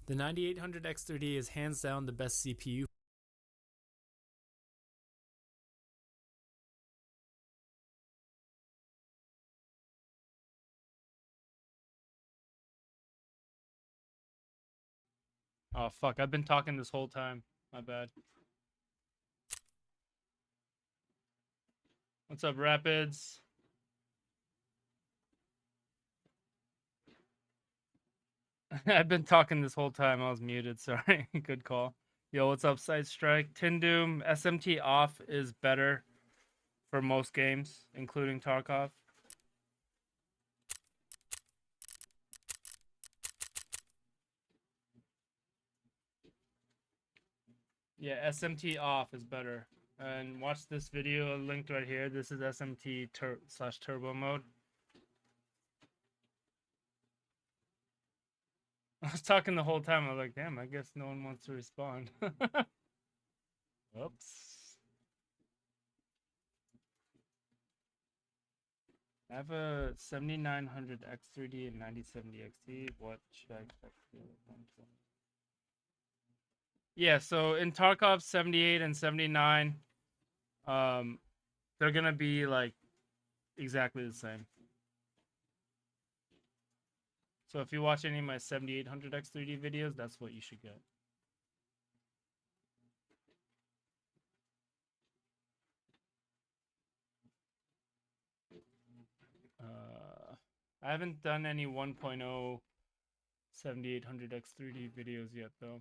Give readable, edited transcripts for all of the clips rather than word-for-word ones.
The 9800X3D is hands down the best CPU. Oh fuck, I've been talking this whole time. My bad. What's up, Rapids? I've been talking this whole time. I was muted. Sorry. Good call. Yo, what's up, Side Strike? Tindoom, SMT off is better for most games, including Tarkov. Yeah, SMT off is better. And watch this video linked right here. This is SMT slash turbo mode. I was talking the whole time. I was like, damn, I guess no one wants to respond. Oops. I have a 7900 X3D and 9070 XT. What should I expect? Yeah, so in Tarkov 78 and 79, they're gonna be like exactly the same. So if you watch any of my 7800 X3D videos, that's what you should get. I haven't done any 1.0 7800 X3D videos yet, though.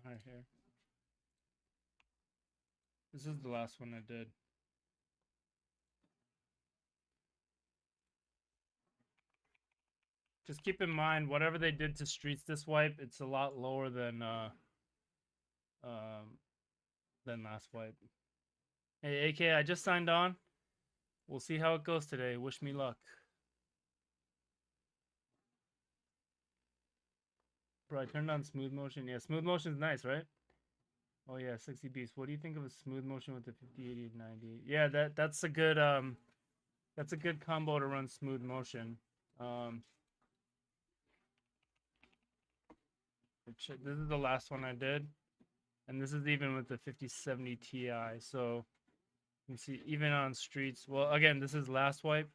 Right here. This is the last one I did. Just keep in mind, whatever they did to Streets this wipe, it's a lot lower than last wipe. Hey, AK, I just signed on. We'll see how it goes today. Wish me luck. Bro, I turned on smooth motion. Yeah, smooth motion is nice, right? Oh yeah, 60 beats. What do you think of a smooth motion with the 50, 80, and 90? Yeah, that's a good combo to run smooth motion. This is the last one I did, and this is even with the 5070 Ti. So you can see even on streets. Well, again, this is last wipe.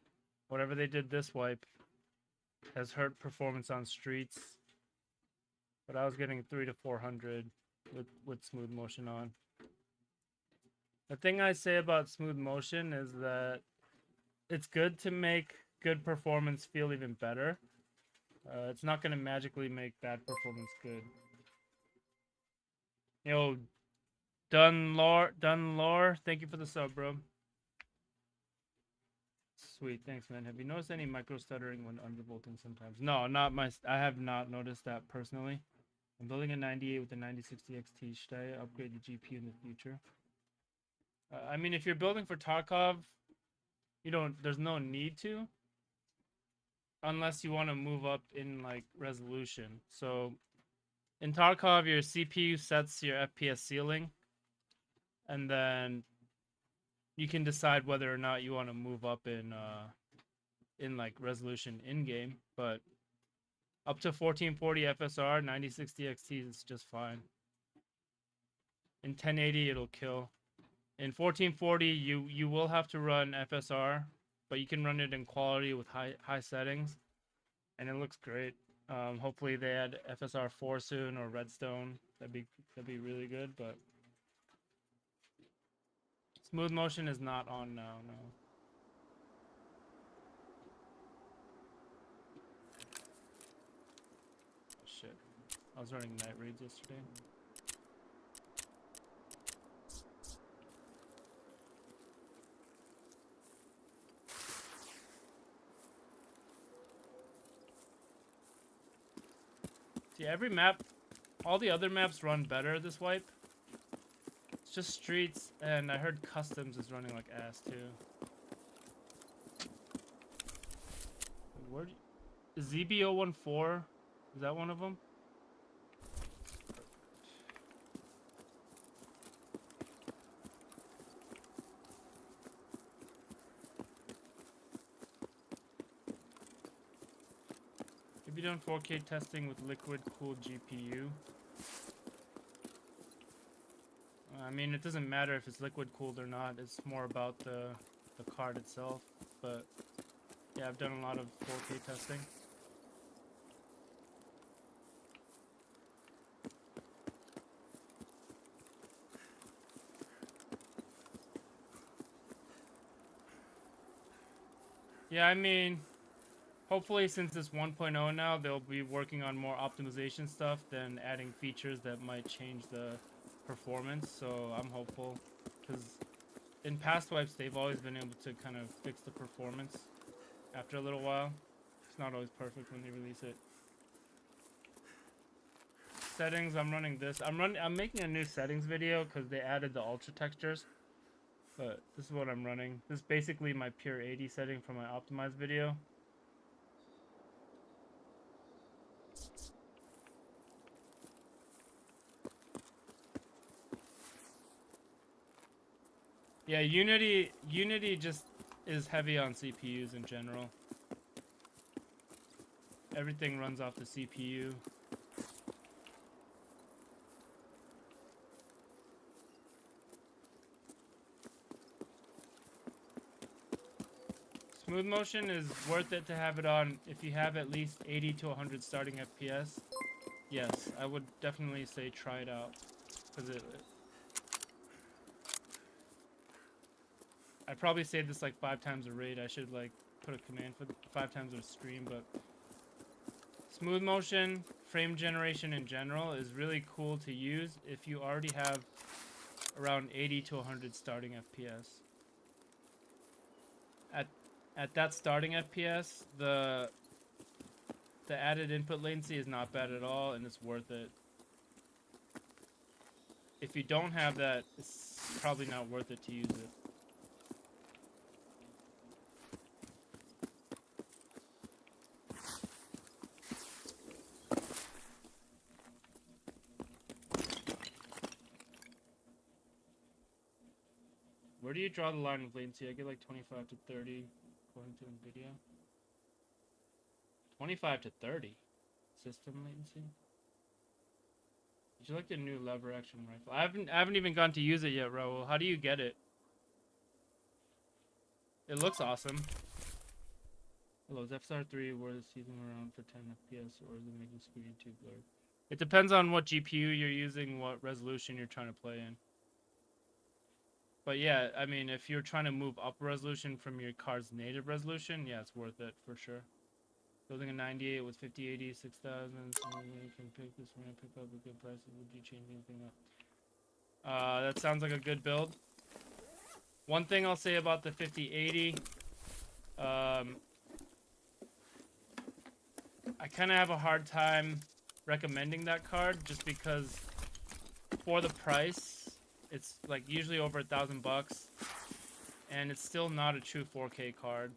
Whatever they did this wipe has hurt performance on streets. But I was getting 300 to 400 with smooth motion on. The thing I say about smooth motion is that it's good to make good performance feel even better. It's not going to magically make bad performance good. Yo, Dunlore, thank you for the sub, bro. Sweet, thanks, man. Have you noticed any micro stuttering when undervolting sometimes? No, I have not noticed that personally. I'm building a 98 with a 9060 XT. Should I upgrade the GPU in the future? I mean, if you're building for Tarkov, there's no need to, unless you want to move up in like resolution. So in Tarkov, your CPU sets your FPS ceiling, and then you can decide whether or not you want to move up in like resolution in game. But up to 1440 FSR, 9060 XT is just fine. In 1080, it'll kill. In 1440, you will have to run FSR, but you can run it in quality with high settings, and it looks great. Hopefully they add FSR 4 soon or Redstone. That'd be really good. But smooth motion is not on now. No. Oh, shit. I was running night raids yesterday. See, every map, all the other maps run better this wipe. It's just streets, and I heard customs is running like ass too. Where ZB014? Is that one of them? Have you done 4K testing with liquid cooled GPU? I mean, it doesn't matter if it's liquid cooled or not. It's more about the card itself. But yeah, I've done a lot of 4K testing. Yeah, I mean, hopefully since it's 1.0 now, they'll be working on more optimization stuff than adding features that might change the performance. So I'm hopeful, because in past wipes, they've always been able to kind of fix the performance after a little while. It's not always perfect when they release it. Settings, I'm running this. I'm making a new settings video because they added the ultra textures. But this is what I'm running. This is basically my pure 80 setting for my optimized video. Yeah, Unity just is heavy on CPUs in general. Everything runs off the CPU. Smooth motion is worth it to have it on if you have at least 80 to 100 starting FPS. Yes, I would definitely say try it out, because I probably say this like 5 times a raid. I should like put a command for 5 times a stream, but smooth motion, frame generation in general is really cool to use if you already have around 80 to 100 starting FPS. At that starting FPS, the added input latency is not bad at all, and it's worth it. If you don't have that, it's probably not worth it to use it. do you draw the line of latency? I get like 25 to 30 according to Nvidia. 25 to 30 system latency. Did you like the new lever action rifle? I haven't even gone to use it yet, Raul. How do you get it? It looks awesome. Hello, is FSR3 worth seizing around for 10 FPS, or is it making screen too blurred? It depends on what GPU you're using, what resolution you're trying to play in. But yeah, I mean, if you're trying to move up resolution from your card's native resolution, yeah, it's worth it for sure. Building a 98 with 5080, 6000, so you can pick this one, pick up a good price. Would you change anything up? That sounds like a good build. One thing I'll say about the 5080, I kind of have a hard time recommending that card just because for the price, it's like usually over $1,000, and it's still not a true 4K card.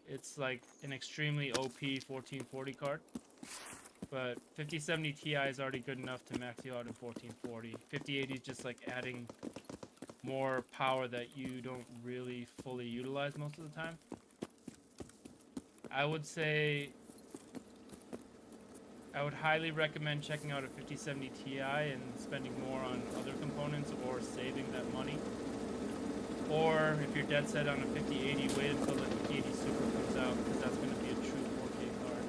It's like an extremely OP 1440 card, but 5070 Ti is already good enough to max you out in 1440. 5080 is just like adding more power that you don't really fully utilize most of the time. I would say I would highly recommend checking out a 5070 Ti and spending more on other components or saving that money. Or if you're dead set on a 5080, wait until the 5080 Super comes out, because that's going to be a true 4K card.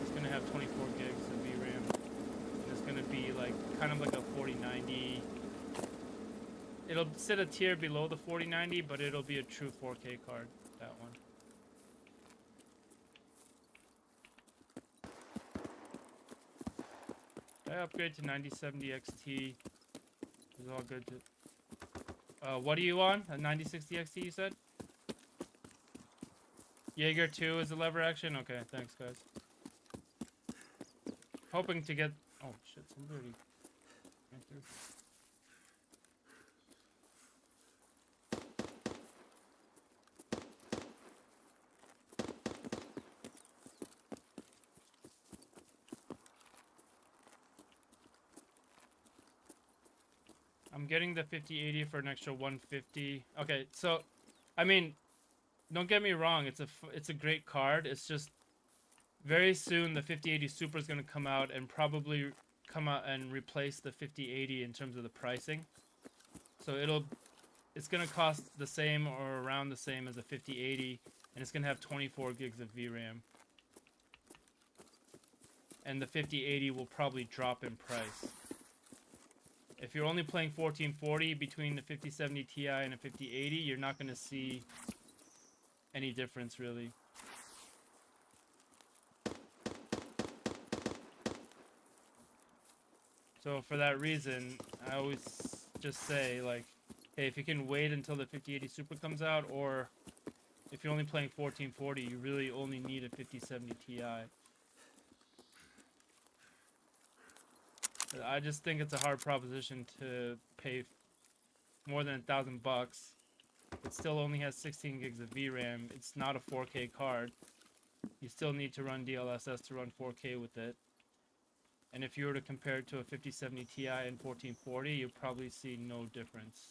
It's going to have 24 gigs of VRAM. And it's going to be like kind of like a 4090. It'll sit a tier below the 4090, but it'll be a true 4K card, that one. I upgrade to 9070 XT. It's all good to... what are you on? A 9060 XT, you said? Jaeger 2 is a lever action? Okay, thanks, guys. Hoping to get... Oh, shit, somebody... Right through. I'm getting the 5080 for an extra 150. Okay, so, I mean, don't get me wrong. It's a great card. It's just very soon the 5080 Super is going to come out and probably come out and replace the 5080 in terms of the pricing. So it's going to cost the same or around the same as a 5080, and it's going to have 24 gigs of VRAM. And the 5080 will probably drop in price. If you're only playing 1440 between the 5070 Ti and a 5080, you're not going to see any difference, really. So for that reason, I always just say, like, hey, if you can wait until the 5080 Super comes out, or if you're only playing 1440, you really only need a 5070 Ti. I just think it's a hard proposition to pay more than $1,000. It still only has 16 gigs of VRAM. It's not a 4K card. You still need to run DLSS to run 4K with it. And if you were to compare it to a 5070 Ti and 1440, you'll probably see no difference.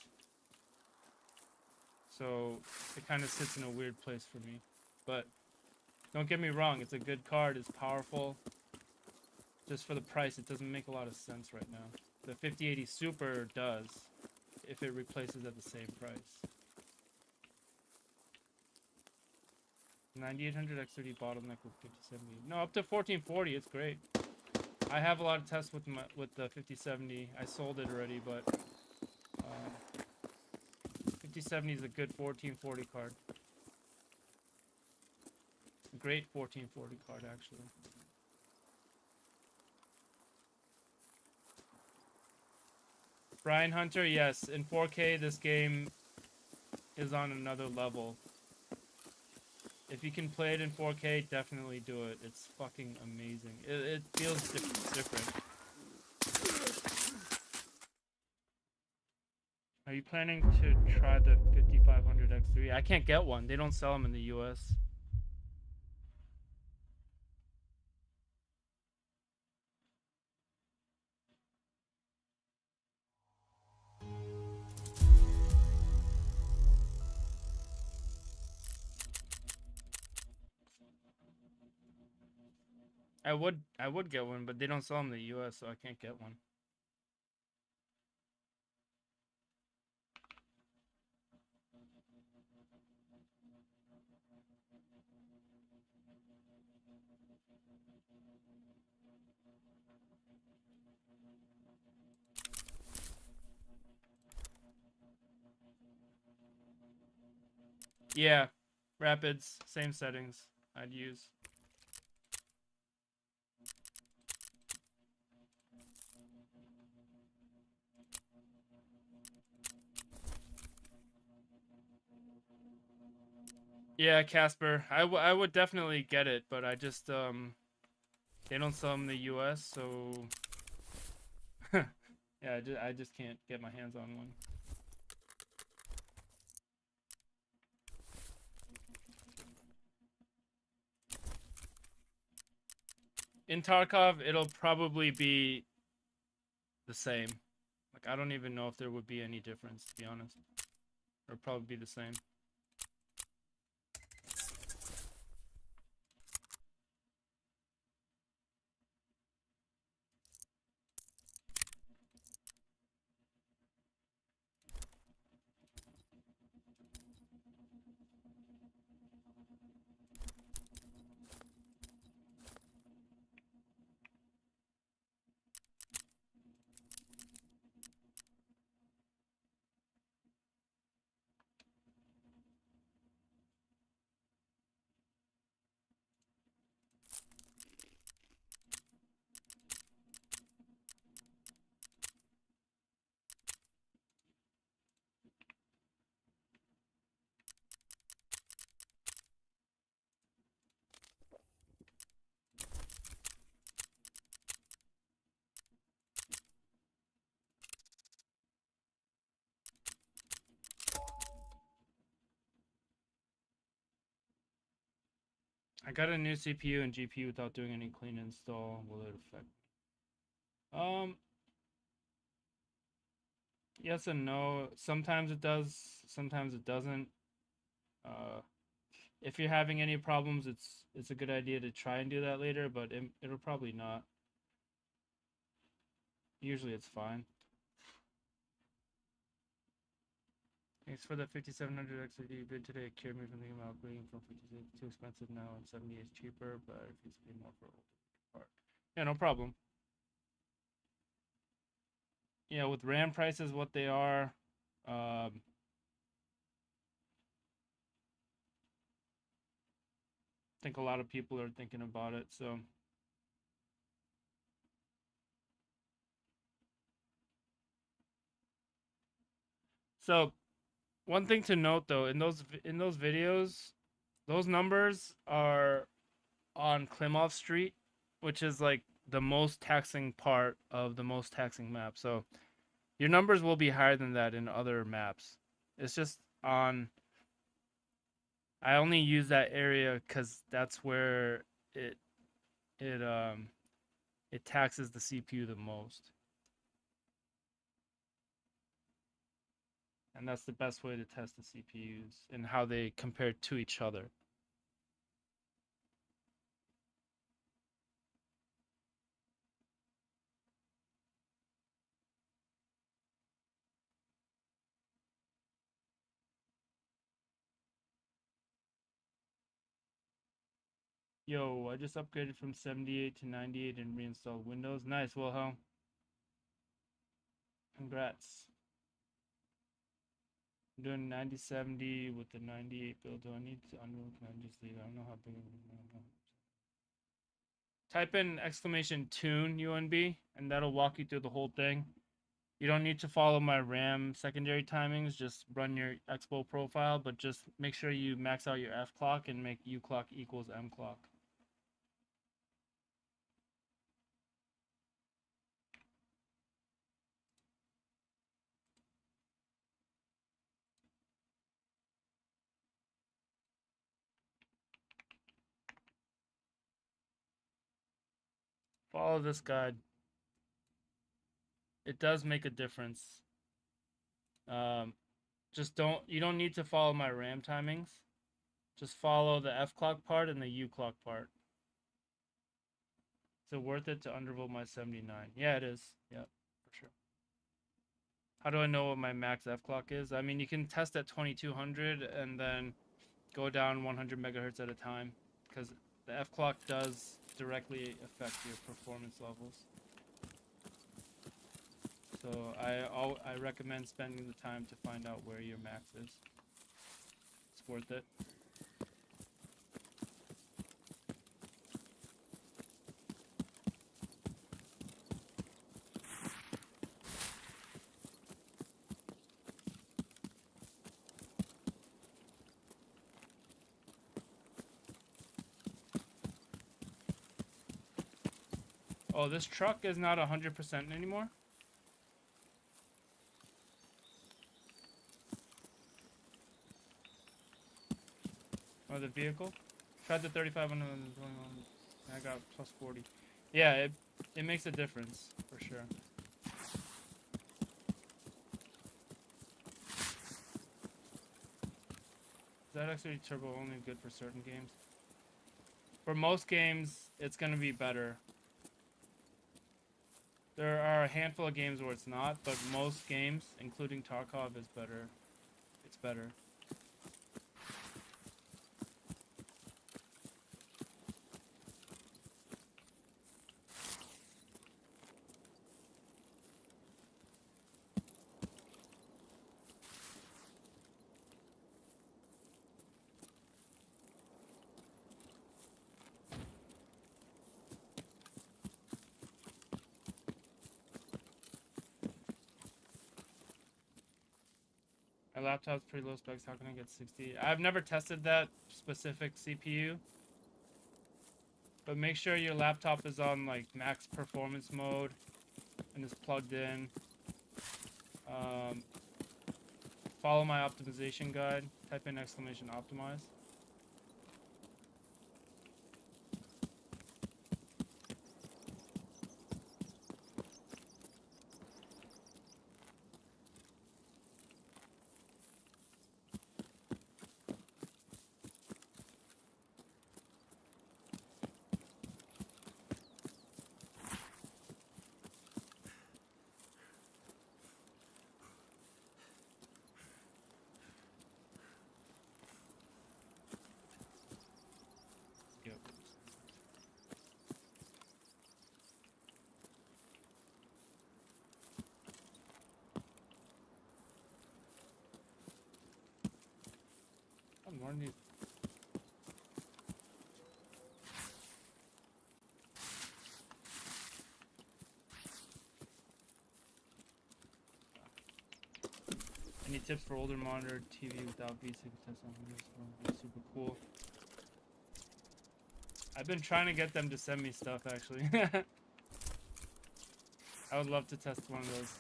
So it kind of sits in a weird place for me. But don't get me wrong, it's a good card, it's powerful. Just for the price, it doesn't make a lot of sense right now. The 5080 Super does, if it replaces at the same price. 9800 X30 bottleneck with 5070. No, up to 1440, it's great. I have a lot of tests with the 5070. I sold it already, but 5070 is a good 1440 card. A great 1440 card, actually. Brian Hunter, yes. In 4K, this game is on another level. If you can play it in 4K, definitely do it. It's fucking amazing. It feels different. Are you planning to try the 5500 X3? I can't get one. They don't sell them in the US. I would get one, but they don't sell them in the U.S., so I can't get one. Yeah, Rapids, same settings I'd use. Yeah, Casper. I would definitely get it, but I just they don't sell them in the US, so yeah, I just can't get my hands on one. In Tarkov, it'll probably be the same. Like I don't even know if there would be any difference, to be honest. It'll probably be the same. I got a new CPU and GPU without doing any clean install. Will it affect? Um, yes and no. Sometimes it does, sometimes it doesn't. Uh, if you're having any problems, it's a good idea to try and do that later, but it'll probably not. Usually it's fine. Thanks for the 5700 XID bid today. It cured me from thinking about upgrading from 56 too expensive now, and 70 is cheaper, but I refuse to pay more for older part. Yeah, no problem. Yeah, with RAM prices what they are, um, I think a lot of people are thinking about it. So one thing to note though, in those videos, those numbers are on Klimov Street, which is like the most taxing part of the most taxing map. So your numbers will be higher than that in other maps. It's just on. I only use that area because that's where it it um it taxes the CPU the most, and that's the best way to test the CPUs and how they compare to each other. Yo, I just upgraded from 78 to 98 and reinstalled Windows. Nice, Wilhelm. Congrats. I'm doing 9070 with the 98 build. Do I need to unroll? Can I just leave? I don't know how big. Type in exclamation tune UNB, and that'll walk you through the whole thing. You don't need to follow my RAM secondary timings. Just run your Expo profile, but just make sure you max out your F clock and make U clock equals M clock. Follow this guide. It does make a difference. Um, just you don't need to follow my RAM timings. Just follow the F clock part and the U clock part. it worth it to undervolt my 79? Yeah, it is. Yep, for sure. How do I know what my max F clock is? I mean, you can test at 2200 and then go down 100 megahertz at a time, because the F clock does directly affect your performance levels. So I recommend spending the time to find out where your max is. It's worth it. Oh, this truck is not 100% anymore? Oh, the vehicle? Tried the 35 on the 21. I got plus 40. Yeah, it makes a difference, for sure. Is that actually turbo only good for certain games? For most games, it's going to be better. There are a handful of games where it's not, but most games, including Tarkov, is better. It's better. My laptop's pretty low specs. How can I get 60? I've never tested that specific CPU. But make sure your laptop is on like max performance mode and is plugged in. Follow my optimization guide. Type in exclamation optimize. Yep. I'm more need. Any tips for older monitor TV without VSync test on Windows? Super cool. I've been trying to get them to send me stuff actually. I would love to test one of those.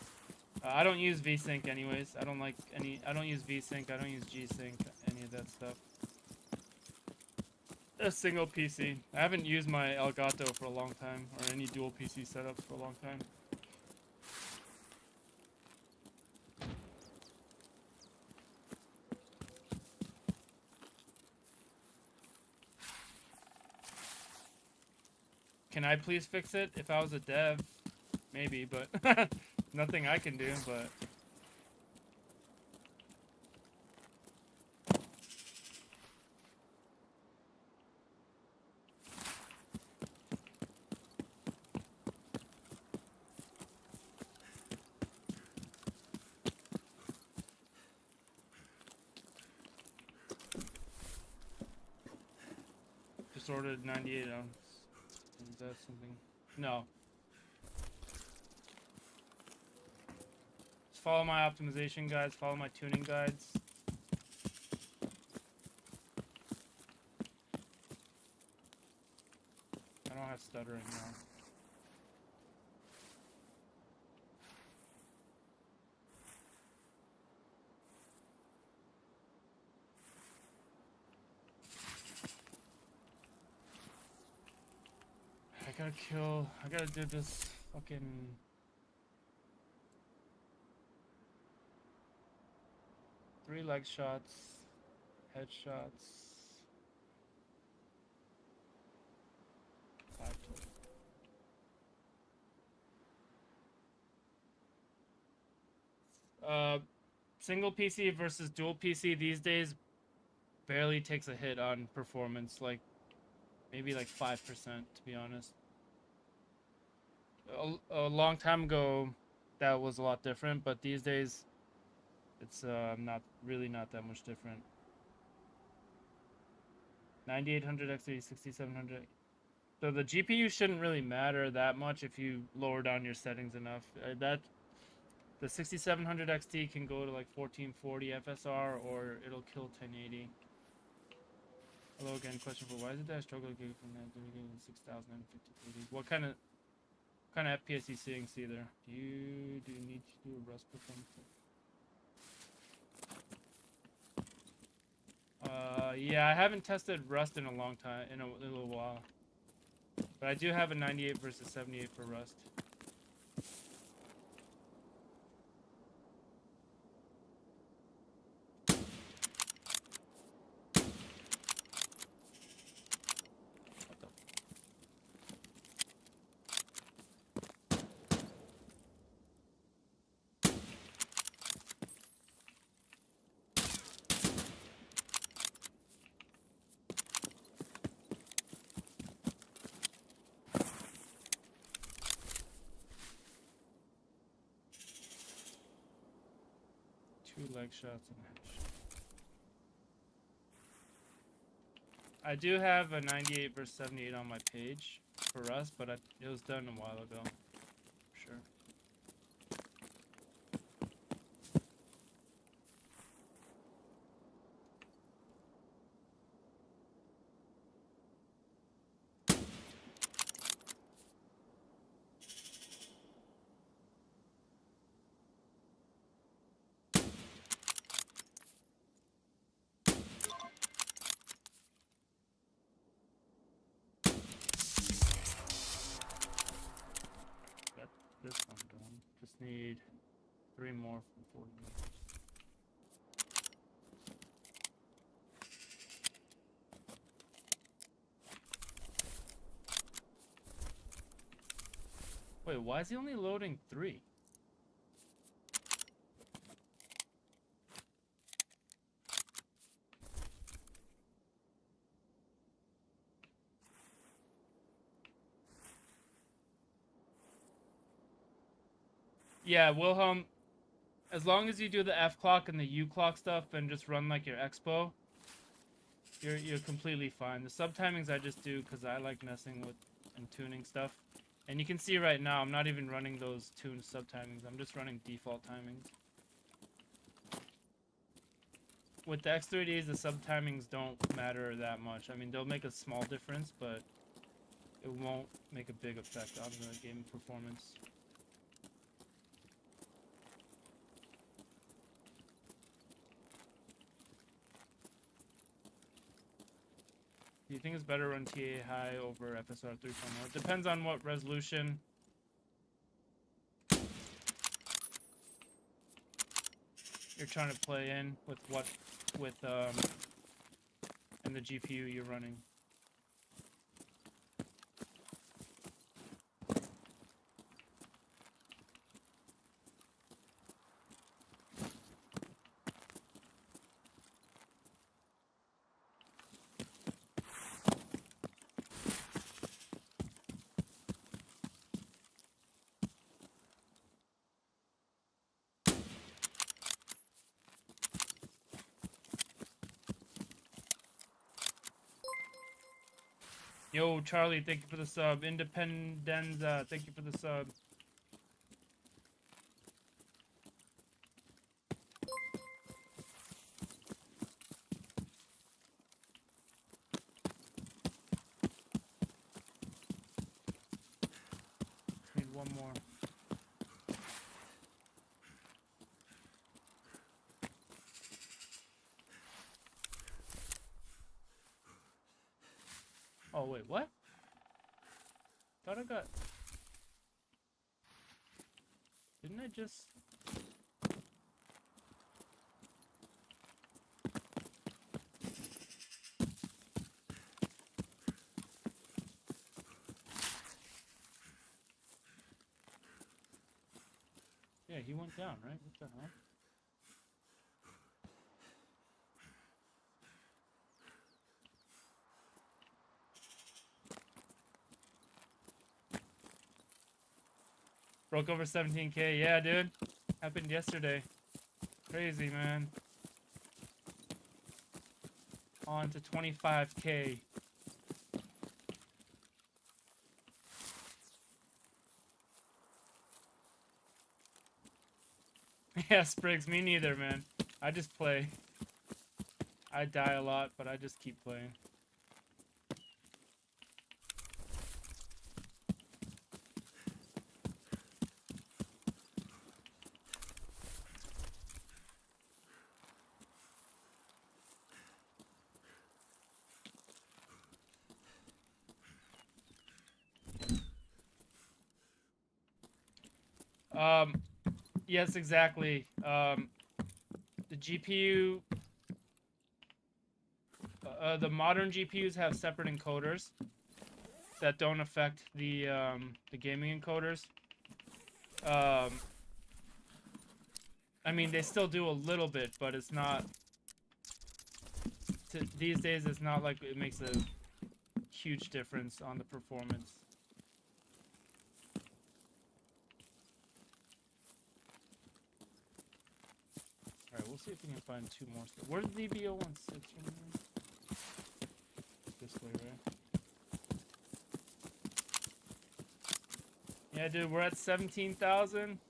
I don't use VSync anyways. I don't like any. I don't use VSync. I don't use G-Sync. Any of that stuff. A single PC. I haven't used my Elgato for a long time, or any dual PC setups for a long time. Can I please fix it? If I was a dev, maybe, but nothing I can do, but... Just ordered 98 ounce. Is that something? No. Just follow my optimization guides, follow my tuning guides. I don't have stuttering now. I gotta do this fucking... Three leg shots, headshots, 5 total. Single PC versus dual PC these days barely takes a hit on performance, like maybe like 5%, to be honest. A long time ago, that was a lot different, but these days, it's not that much different. 9800 X3, 6700. So the GPU shouldn't really matter that much if you lower down your settings enough. The 6700 XT can go to like 1440 FSR, or it'll kill 1080. Hello again. Question for why is it that I struggle to get from that 6000 and 5080? What kind of FPS you seeing, Seether? Do you need to do a Rust performance? Yeah, I haven't tested Rust in a long time, in a little while. But I do have a 98 versus 78 for Rust. Two leg shots and a headshot. I do have a 98 versus 78 on my page for Rust, but it was done a while ago. Sure. This one done. Just need 3 more from 40 meters. Wait, why is he only loading 3? Yeah, Wilhelm, as long as you do the F clock and the U clock stuff and just run like your expo, you're completely fine. The subtimings I just do because I like messing with and tuning stuff. And you can see right now I'm not even running those tuned subtimings. I'm just running default timings. With the X3Ds, the subtimings don't matter that much. I mean, they'll make a small difference, but it won't make a big effect on the game performance. Do you think it's better to run TA high over FSR 3.0? It depends on what resolution you're trying to play in with and the GPU you're running. Yo, Charlie, thank you for the sub. Independenza, thank you for the sub. Need one more. Oh, wait, what? Thought I got... Didn't I just... Yeah, he went down, right? What the hell? Broke over 17K. Yeah, dude. Happened yesterday. Crazy, man. On to 25K. Yeah, Spriggs, me neither, man. I just play. I die a lot, but I just keep playing. Yes, exactly. The GPU, the modern GPUs have separate encoders that don't affect the gaming encoders. I mean, they still do a little bit, but it's not. These days, it's not like it makes a huge difference on the performance. Alright, we'll see if we can find two more stuff. Where's the DB016? This way, right? Yeah, dude, we're at 17,000.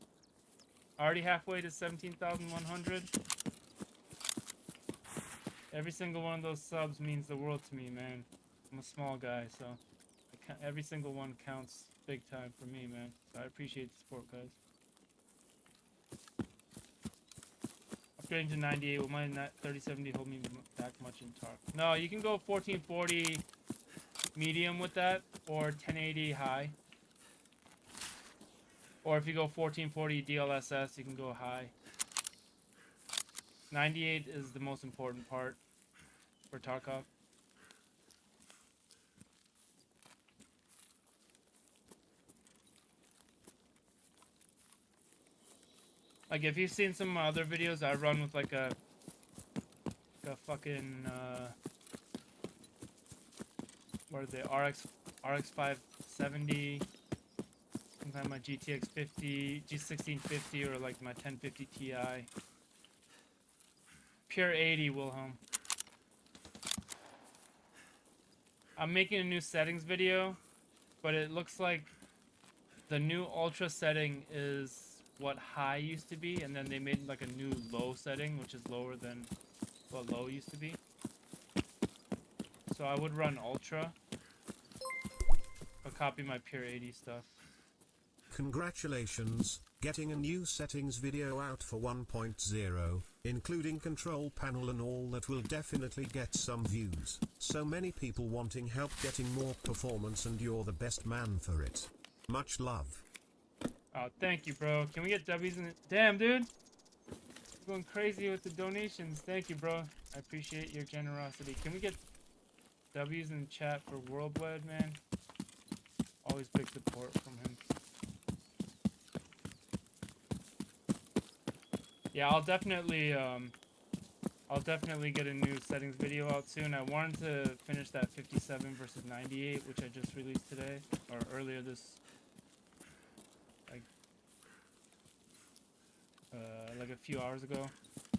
Already halfway to 17,100. Every single one of those subs means the world to me, man. I'm a small guy, so every single one counts big time for me, man. So I appreciate the support, guys. Upgrading to 98, will my 3070 hold me back much in torque? No, you can go 1440 medium with that, or 1080 high. Or if you go 1440 DLSS, you can go high. 98 is the most important part for Tarkov. Like, if you've seen some of my other videos, I run with like a fucking what are they? RX 570. Sometimes my GTX 50, G1650, or like my 1050 Ti. Pure 80, Wilhelm. I'm making a new settings video, but it looks like the new ultra setting is what high used to be, and then they made like a new low setting, which is lower than what low used to be. So I would run ultra, but copy my pure 80 stuff. Congratulations, getting a new settings video out for 1.0, including control panel and all that will definitely get some views. So many people wanting help getting more performance, and you're the best man for it. Much love. Oh, thank you, bro. Can we get W's in it? Damn, dude. You're going crazy with the donations. Thank you, bro. I appreciate your generosity. Can we get W's in the chat for Worldwide, man? Always big support from him. Yeah, I'll definitely get a new settings video out soon. I wanted to finish that 57 versus 98, which I just released today, or earlier this, like a few hours ago,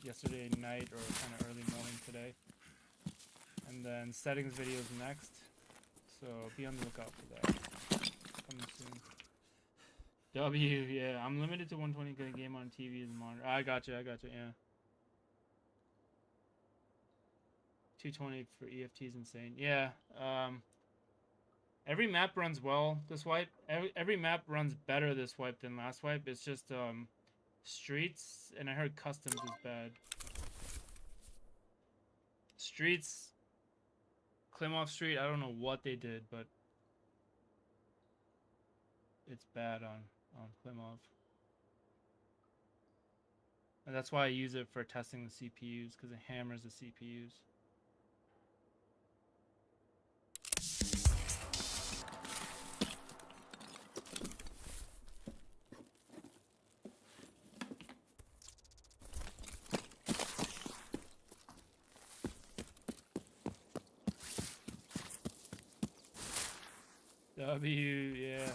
yesterday night or kind of early morning today. And then settings videos next, so be on the lookout for that. Coming soon. W, yeah, I'm limited to 120 good game on TV and monitor. I got you, yeah. 220 for EFT is insane. Yeah, every map runs well this wipe. Every map runs better this wipe than last wipe. It's just streets, and I heard customs is bad. Streets, Klimov Street, I don't know what they did, but it's bad on Klimov. And that's why I use it for testing the CPUs, because it hammers the CPUs. W, yeah.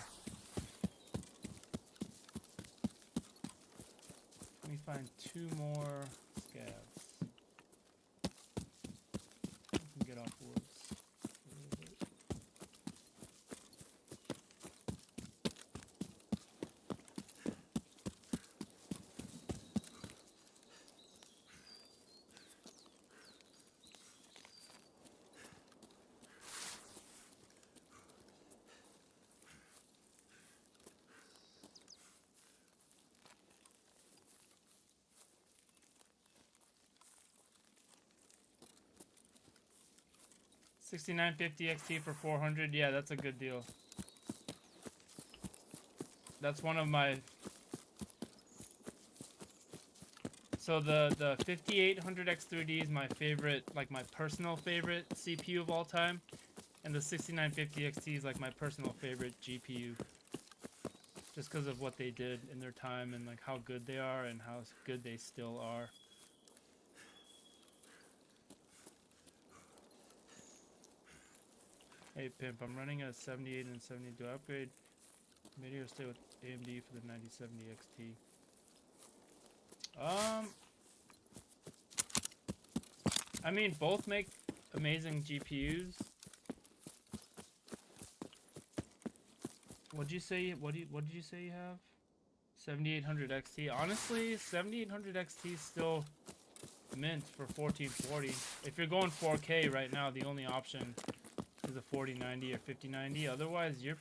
find 2 more scabs. I can get off woods a little bit. $69.50 XT for 400. Yeah, that's a good deal. That's one of my. So the 5800 X3D is my favorite, like my personal favorite CPU of all time, and the 6950 XT is like my personal favorite GPU. Just because of what they did in their time and like how good they are and how good they still are. Hey Pimp, I'm running a 78 and 70. Do I upgrade Nvidia or stay with AMD for the 9070 XT? I mean, both make amazing GPUs. What'd you say? What did you say you have? 7800 XT. Honestly, 7800 XT is still mint for 1440. If you're going 4K right now, the only option is a 4090 or 5090. Otherwise, you're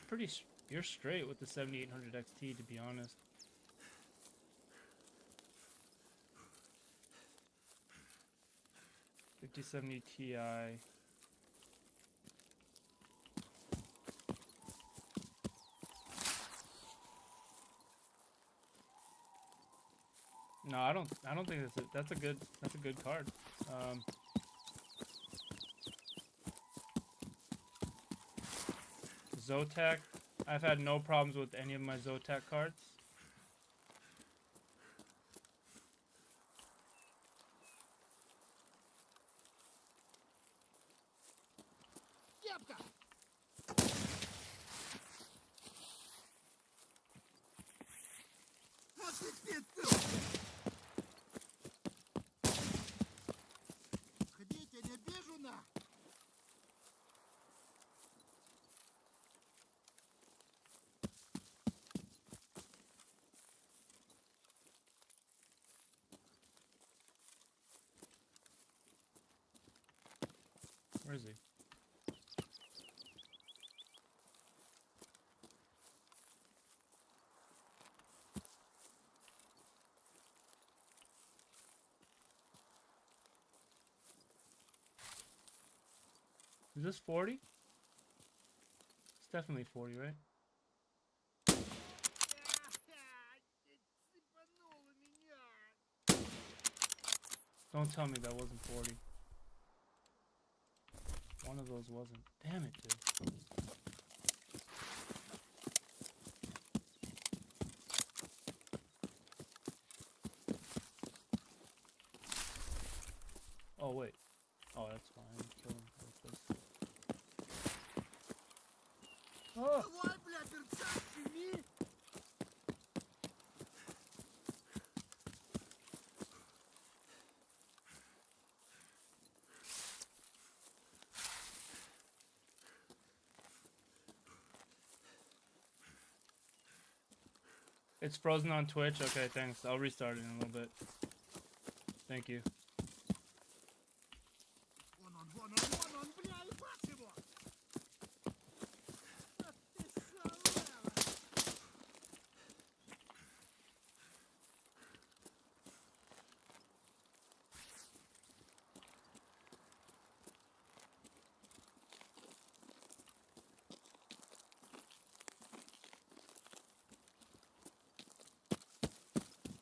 straight with the 7800 XT, to be honest. $5070 Ti. No, I don't think that's a good card. Zotac, I've had no problems with any of my Zotac cards. Where is he? Is this 40? It's definitely 40, right? Don't tell me that wasn't 40. One of those wasn't. Damn it, dude. Oh, wait. Oh, that's fine. Kill him like this. Oh! It's frozen on Twitch? Okay, thanks. I'll restart it in a little bit. Thank you.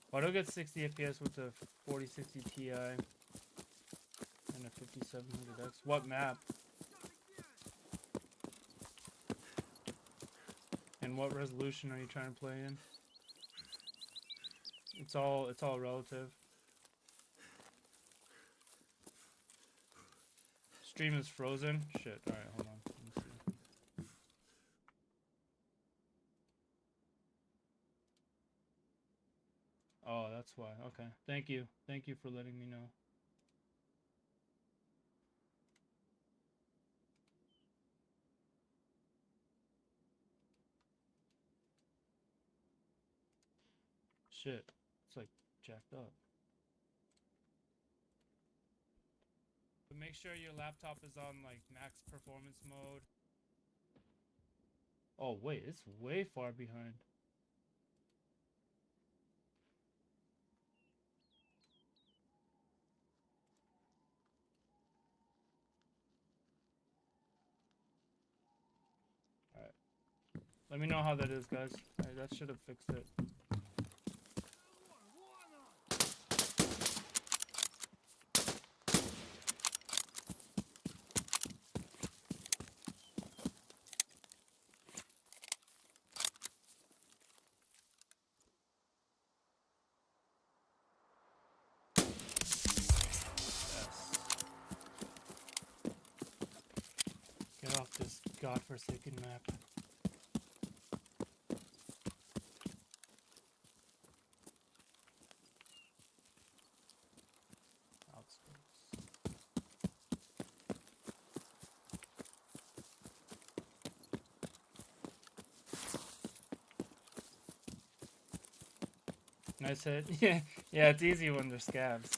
Why do I get 60 FPS with the 4060 Ti and a 5700X? What map? And what resolution are you trying to play in? It's all relative. Stream is frozen? Shit, alright, hold on. Let me see. Oh, that's That's why. Okay. Thank you. Thank you for letting me know. Shit. It's like jacked up. But make sure your laptop is on like max performance mode. Oh wait, it's way far behind. Alright. Let me know how that is, guys. That should have fixed it. Get off this godforsaken map. Outskirts. Nice hit. Yeah, yeah, it's easy when they're scabs.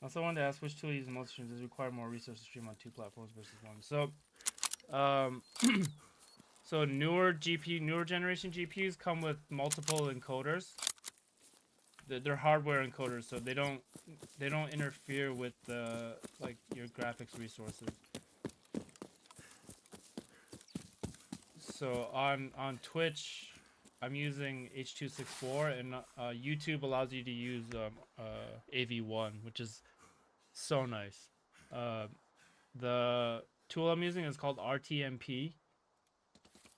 Also wanted to ask which tool you use in multi-streams. Does it require more resources to stream on 2 platforms versus 1? So, so newer generation GPUs come with multiple encoders. They're hardware encoders, so they don't interfere with like your graphics resources. So on Twitch, I'm using H.264, and YouTube allows you to use AV1, which is so nice. The tool I'm using is called RTMP.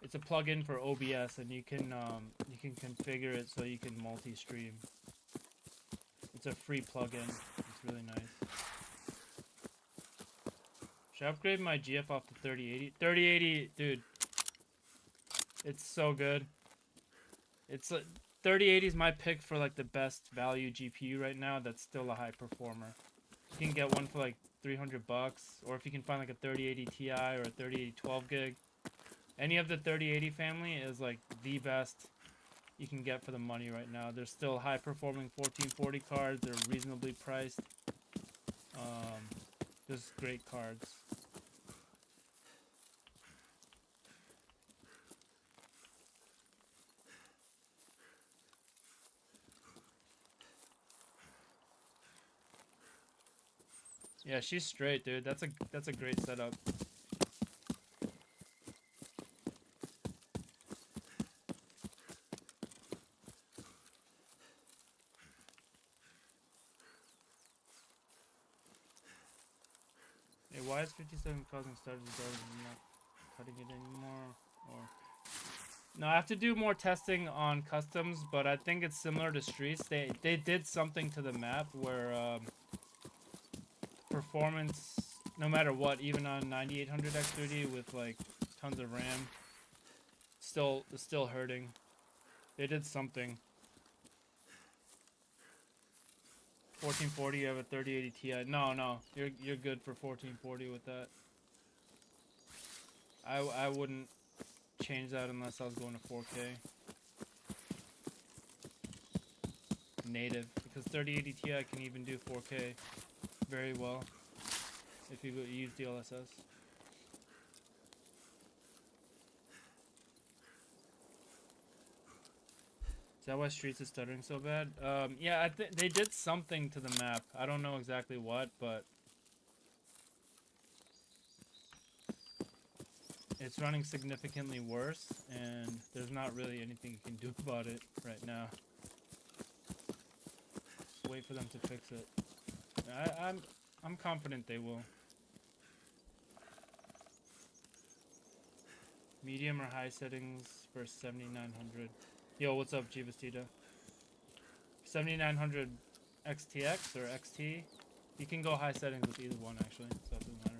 It's a plugin for OBS, and you can configure it so you can multi-stream. It's a free plugin. It's really nice. Should I upgrade my GF off to 3080? 3080, dude. It's so good. It's 3080 is my pick for like the best value GPU right now. That's still a high performer. You can get one for like $300, or if you can find like a 3080 Ti or a 3080 12 gig. Any of the 3080 family is like the best you can get for the money right now. There's still high performing 1440 cards. They're reasonably priced. Just great cards. Yeah, she's straight, dude. That's a great setup. Hey, why is 57 causing stutters and not cutting it anymore? Or no, I have to do more testing on customs, but I think it's similar to Streets. They did something to the map where performance, no matter what, even on 9800 X3D with like tons of RAM, is still hurting. They did something. 1440, you have a 3080 Ti. No, you're good for 1440 with that. I wouldn't change that unless I was going to 4K native, because 3080 Ti can even do 4K very well if you use DLSS. Is that why Streets is stuttering so bad? Yeah, they did something to the map. I don't know exactly what, but it's running significantly worse, and there's not really anything you can do about it right now. Just wait for them to fix it. I'm confident they will. Medium or high settings for 7900. Yo, what's up, Jivastita? 7900 XTX or XT? You can go high settings with either one, actually, so it doesn't matter.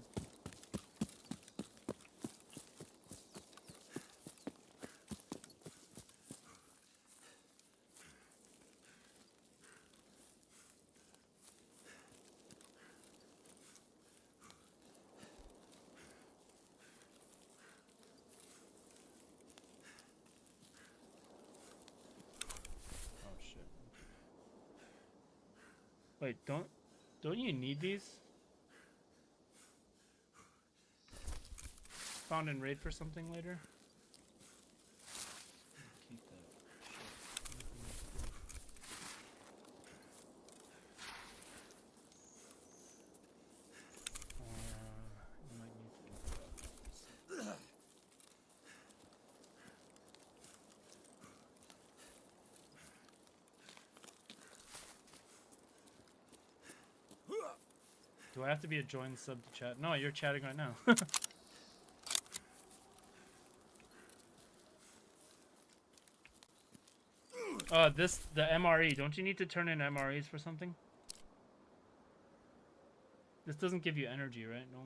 Wait, don't you need these? Found in raid for something later? Keep that you might need to look it up. Do I have to be a joined sub to chat? No, you're chatting right now. The MRE. Don't you need to turn in MREs for something? This doesn't give you energy, right? No.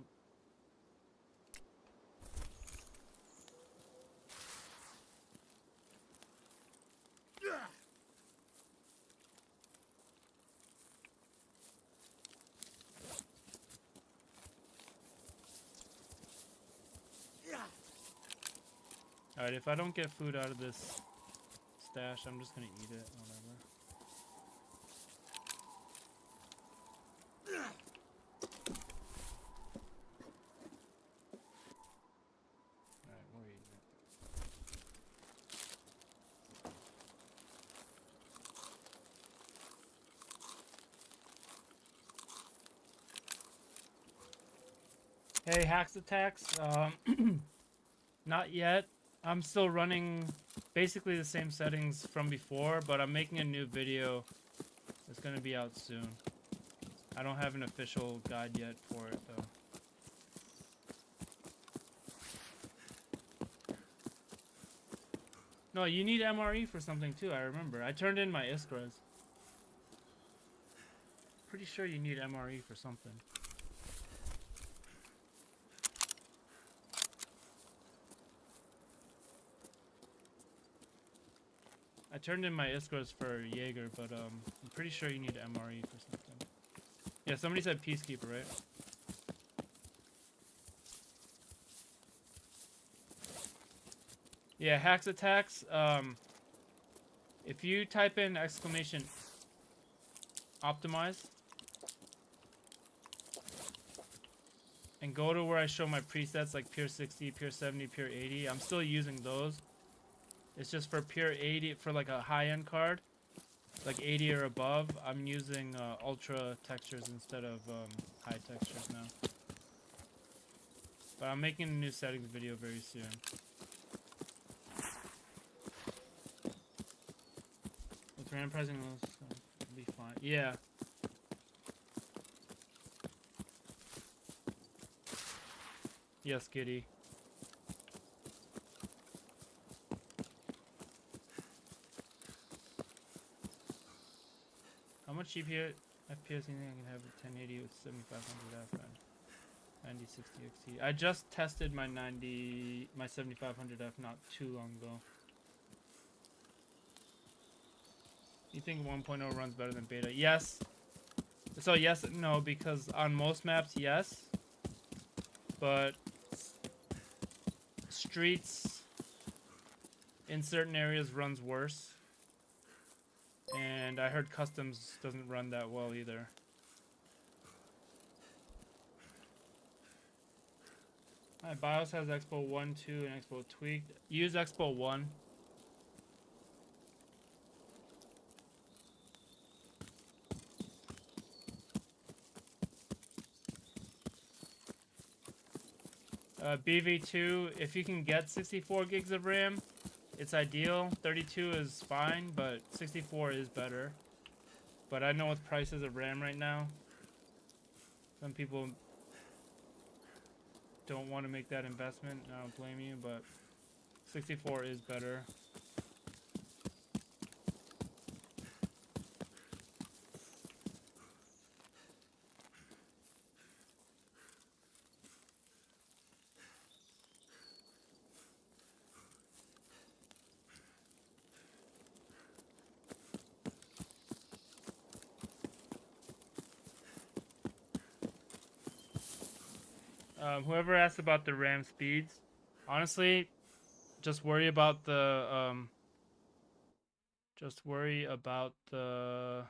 Alright, if I don't get food out of this stash, I'm just gonna eat it, whatever. Alright, we're eating it. Hey, Hacks Attacks. Not yet. I'm still running basically the same settings from before, but I'm making a new video. It's gonna be out soon. I don't have an official guide yet for it, though. No, you need MRE for something, too, I remember. I turned in my Iskras. Pretty sure you need MRE for something. I turned in my Iskras for Jaeger, but I'm pretty sure you need MRE for something. Yeah, somebody said Peacekeeper, right? Yeah, Hacks Attacks. If you type in exclamation optimize and go to where I show my presets like pure 60, pure 70, pure 80, I'm still using those. It's just for pure 80, for like a high-end card, like 80 or above, I'm using ultra textures instead of high textures now. But I'm making a new settings video very soon. With random pricing, it'll be fine. Yeah. Yes, Giddy. How much FPS do you think I can have at 1080 with 7500 F and 9060 XT? I just tested my 7500 F not too long ago. You think 1.0 runs better than beta? Yes. So yes and no, because on most maps, yes. But streets in certain areas runs worse. And I heard customs doesn't run that well either. My BIOS has Expo 1, 2, and Expo tweaked. Use Expo 1. BV2, if you can get 64 gigs of RAM, it's ideal. 32 is fine, but 64 is better. But I know with prices of RAM right now, some people don't want to make that investment. I don't blame you, but 64 is better. Whoever asked about the RAM speeds, honestly, just worry about the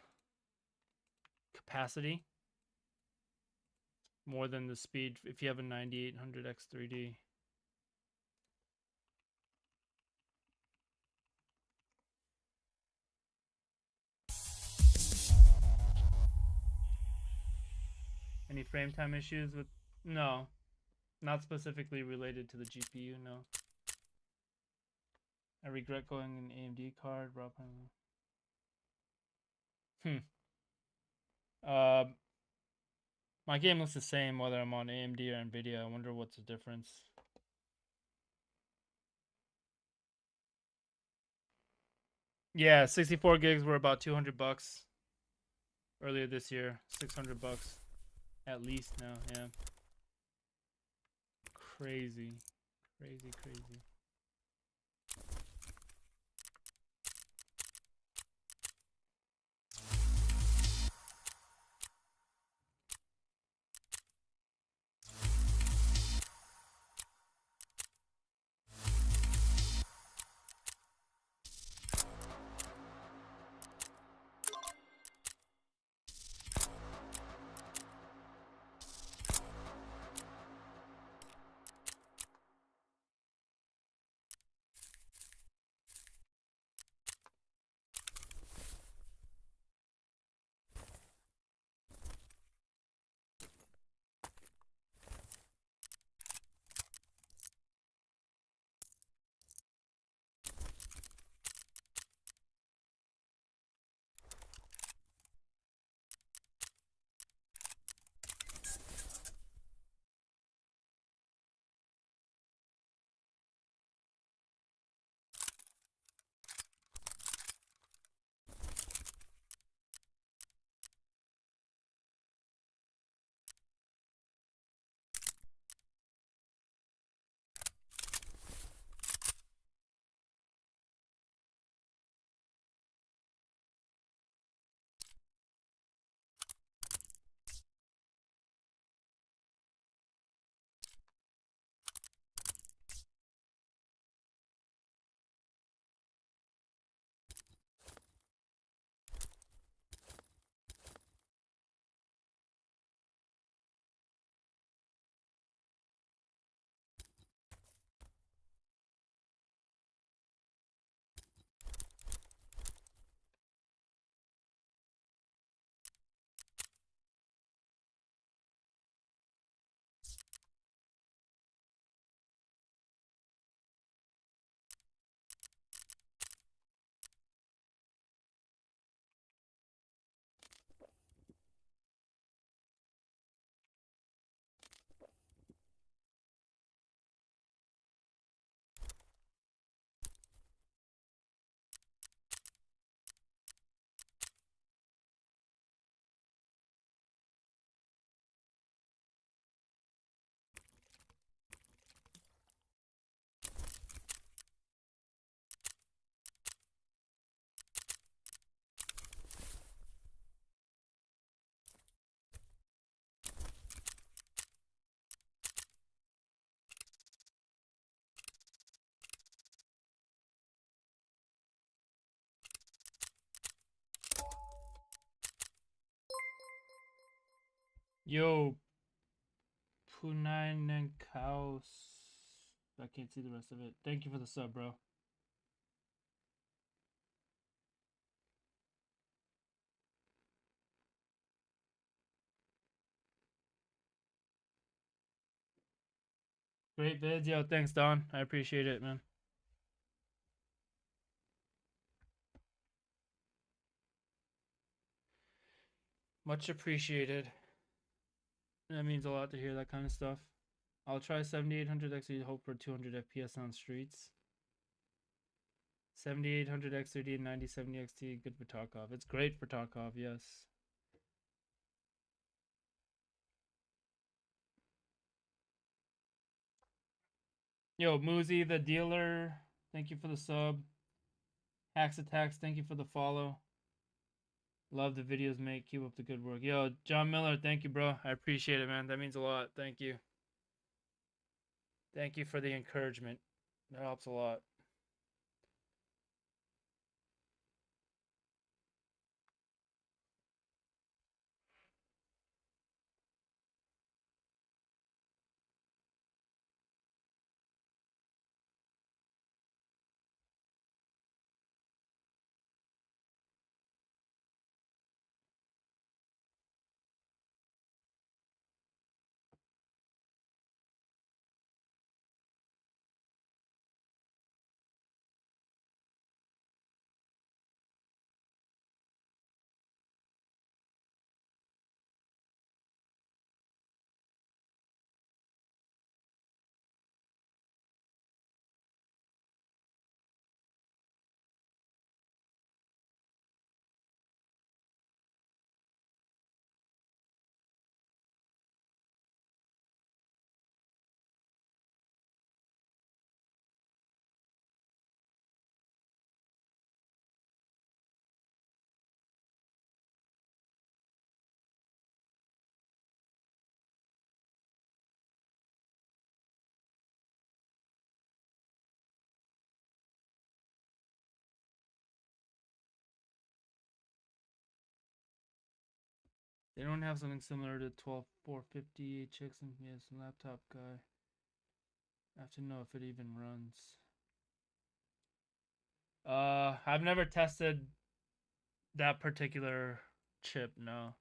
capacity more than the speed if you have a 9800 X3D. Any frame time issues with? No, not specifically related to the GPU. No. I regret going an AMD card. Rob. My game looks the same whether I'm on AMD or Nvidia. I wonder what's the difference. Yeah, 64 gigs were about 200 bucks earlier this year. 600 bucks at least now. Yeah. Crazy. Crazy, crazy. Yo, Punanenkaus. I can't see the rest of it. Thank you for the sub, bro. Great vids. Yo, thanks, Don. I appreciate it, man. Much appreciated. That means a lot to hear that kind of stuff. I'll try 7800 XD, hope for 200 FPS on streets. 7800 X3D and 9070 XT, good for Tarkov. It's great for Tarkov, yes. Yo, Moozy the dealer, thank you for the sub. Hacks Attacks, thank you for the follow. Love the videos, mate. Keep up the good work. Yo, John Miller, thank you, bro. I appreciate it, man. That means a lot. Thank you. Thank you for the encouragement. That helps a lot. They don't have something similar to 12450 HX and yes, laptop guy. I have to know if it even runs. I've never tested that particular chip, no.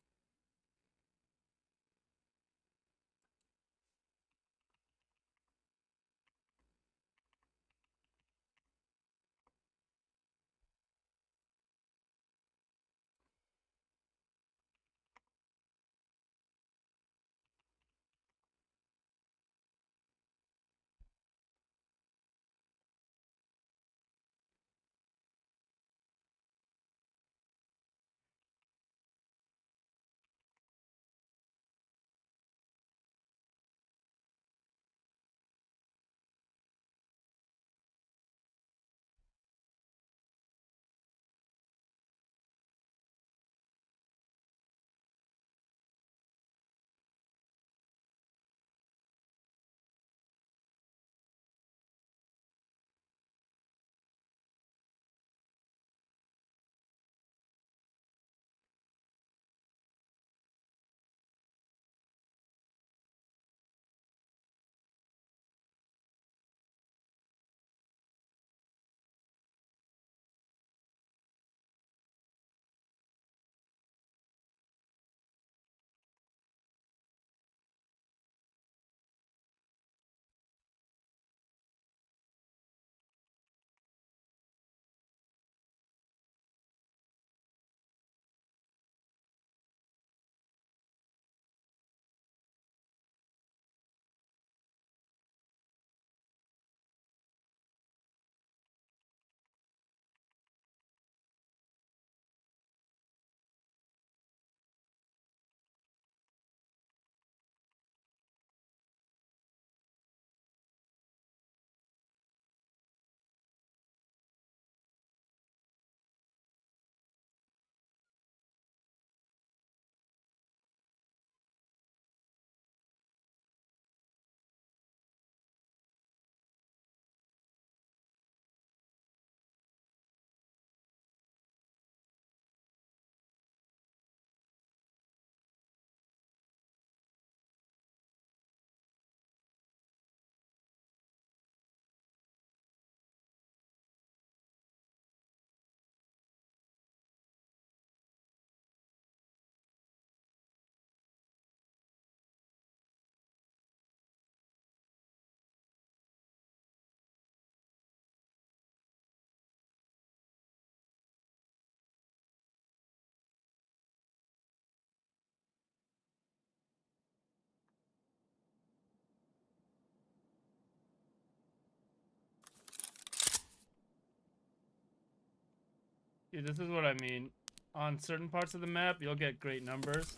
Yeah, this is what I mean. On certain parts of the map, you'll get great numbers.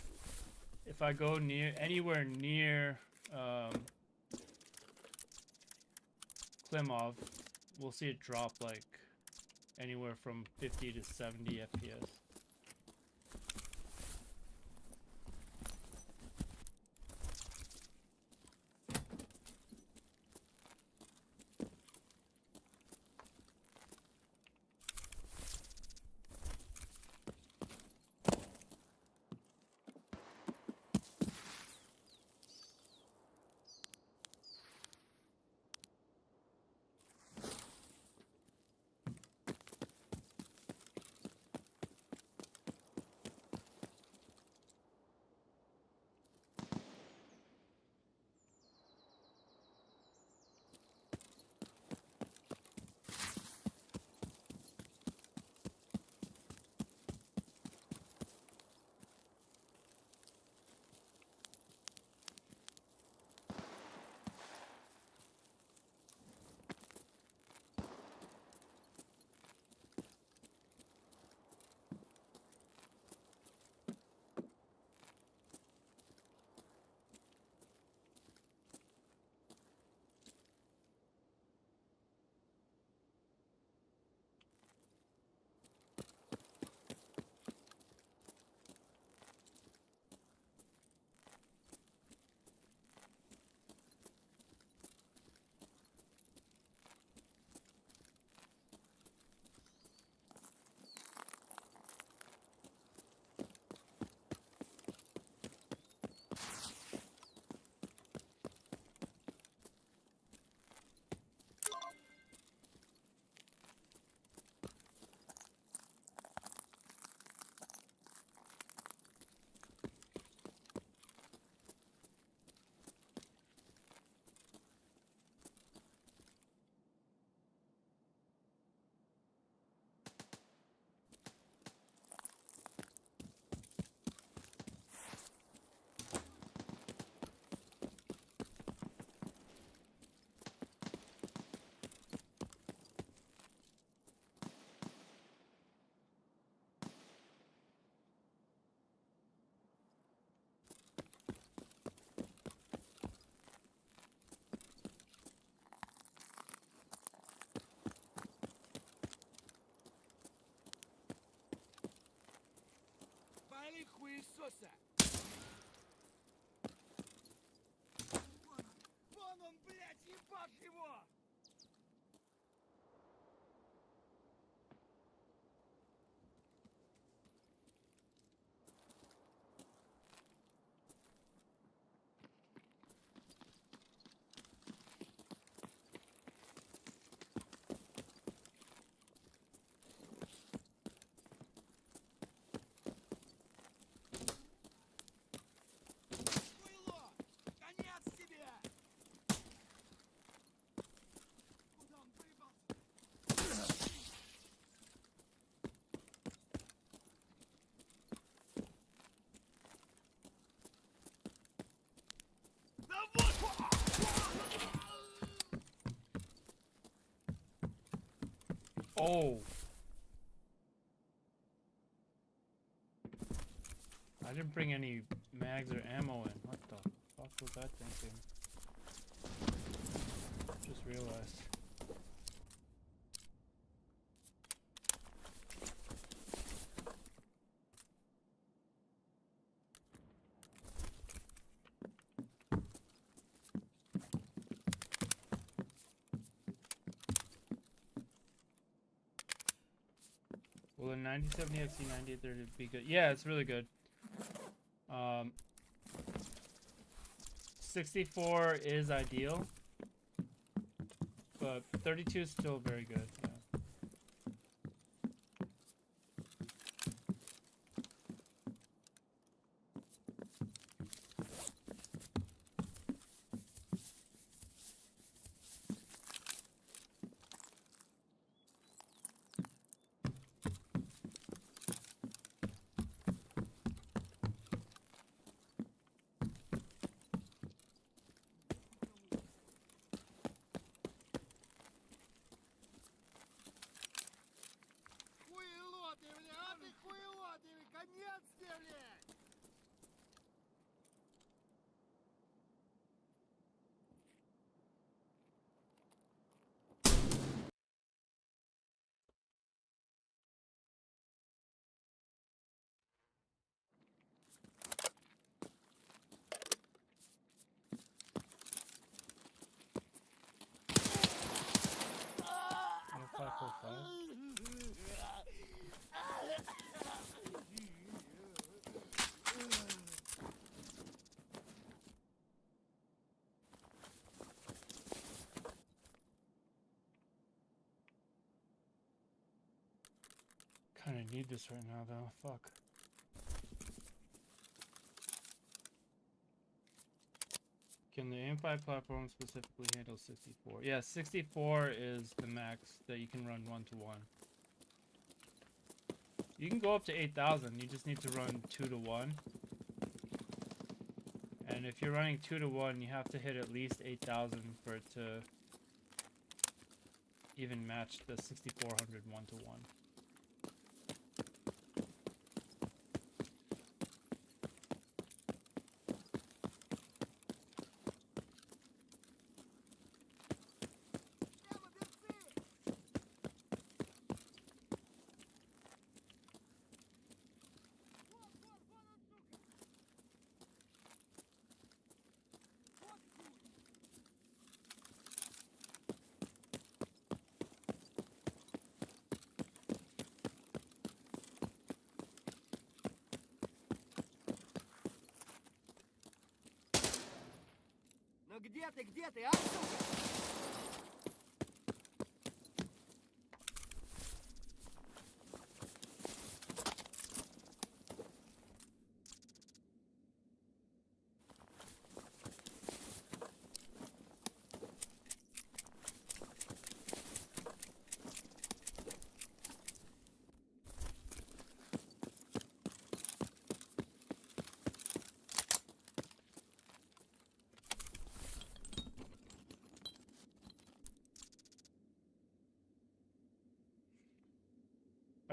If I go anywhere near Klimov, we'll see it drop like anywhere from 50 to 70 FPS. Oh. I didn't bring any mags or ammo in. What the fuck was I thinking? Just realized. Will a 9070 XC 9830 be good? Yeah, it's really good. 64 is ideal, but 32 is still very good. Yeah. Kind of need this right now, though. Fuck. Can the M5 platform specifically handle 64? Yeah, 64 is the max that you can run 1-to-1. You can go up to 8,000. You just need to run 2-to-1. And if you're running 2-to-1, you have to hit at least 8,000 for it to even match the 6400 1-to-1. Ну где ты, а, сука?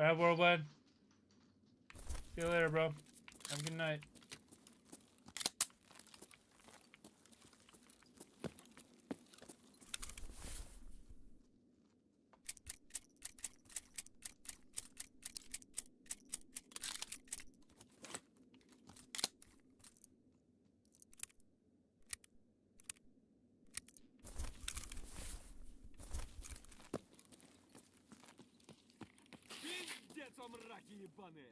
Alright, Whirlwind. See you later, bro. Have a good night. Пиздец, о мраки ебаные!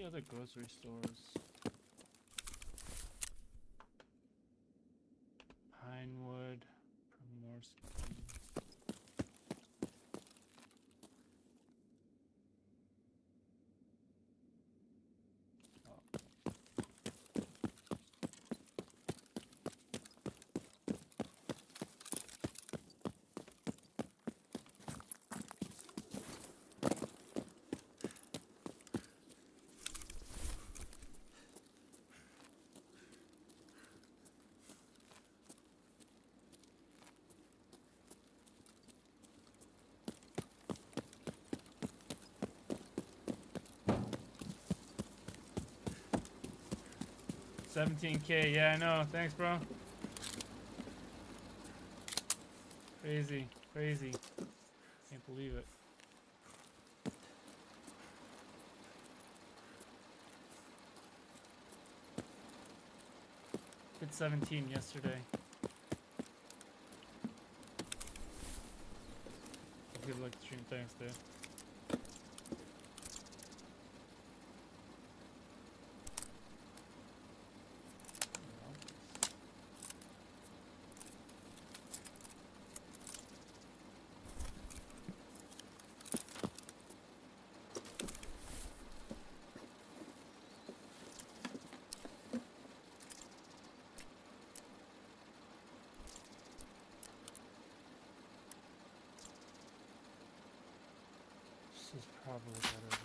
the other grocery stores? Pinewood, Primorski. Oh. 17K, yeah, I know. Thanks, bro. Crazy, crazy. Can't believe it. Hit 17 yesterday. Good luck stream, thanks, dude. This is probably better than that.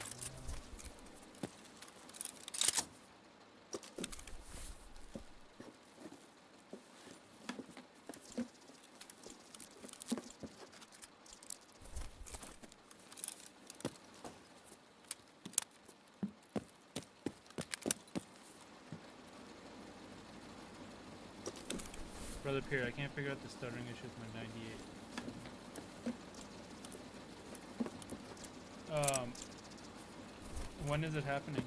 Brother Pierre, I can't figure out the stuttering issue with my 98. When is it happening?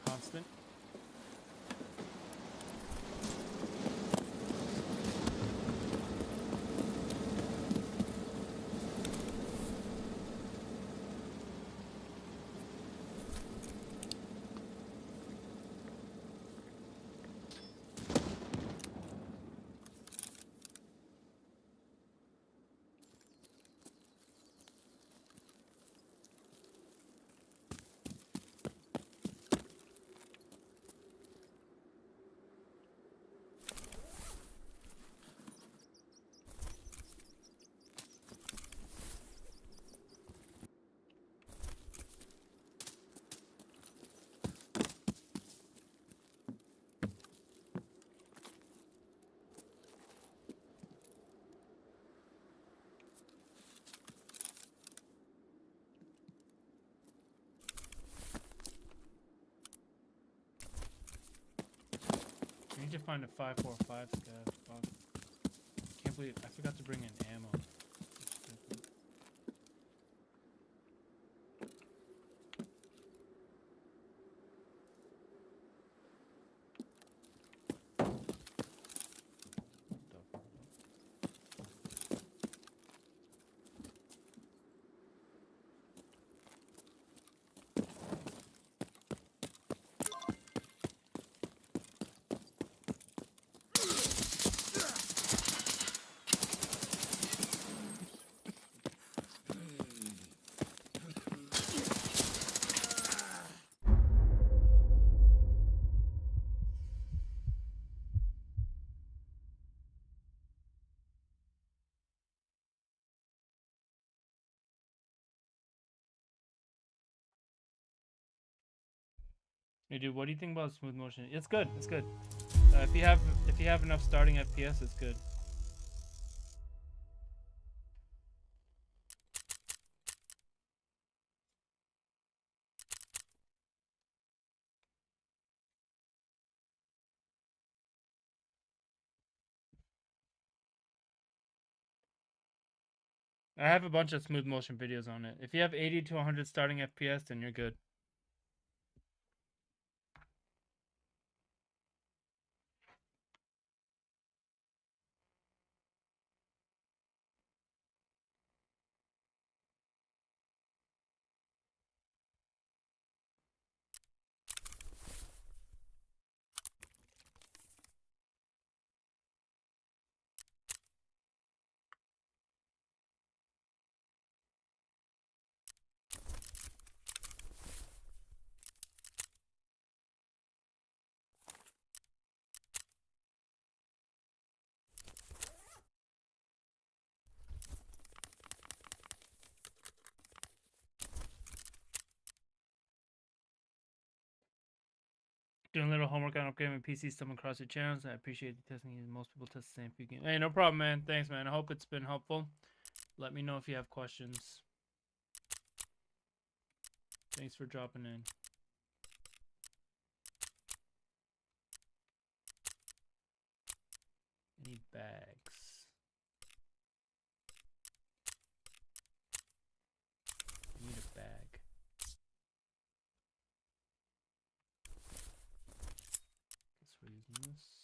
Constant? I need to find a 545 scav. Fuck. Can't believe I forgot to bring in ammo. Hey dude, what do you think about smooth motion? It's good. It's good. If you have enough starting FPS, it's good. I have a bunch of smooth motion videos on it. If you have 80 to 100 starting FPS, then you're good. Doing a little homework on upgrading my PC, stumbled across your channels. I appreciate the testing. Most people test the same few games. Hey, no problem, man. Thanks, man. I hope it's been helpful. Let me know if you have questions. Thanks for dropping in. Any bags? I need a bag. Guess we're using this.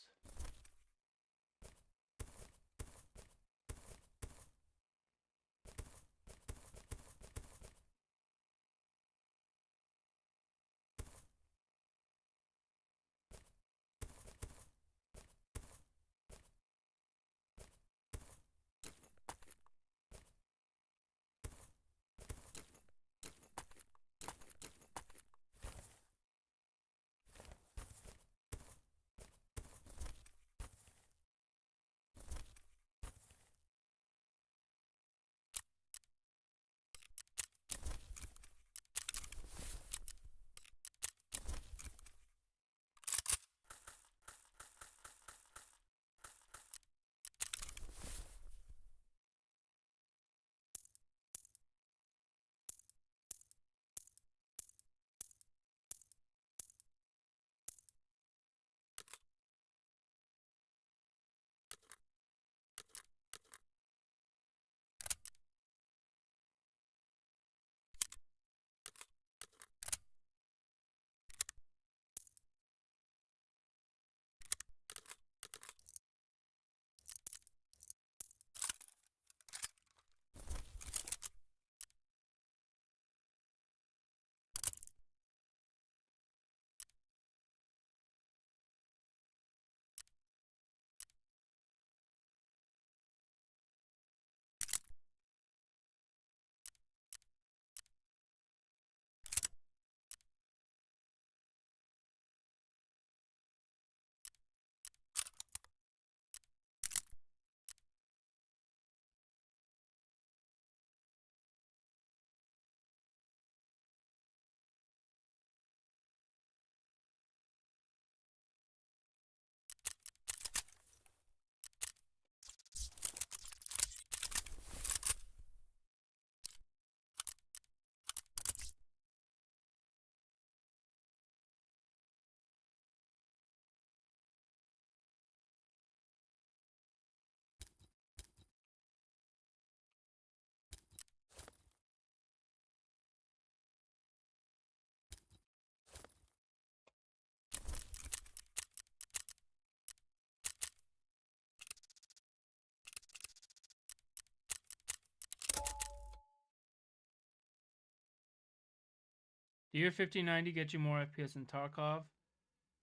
Do your 5090 get you more FPS than Tarkov?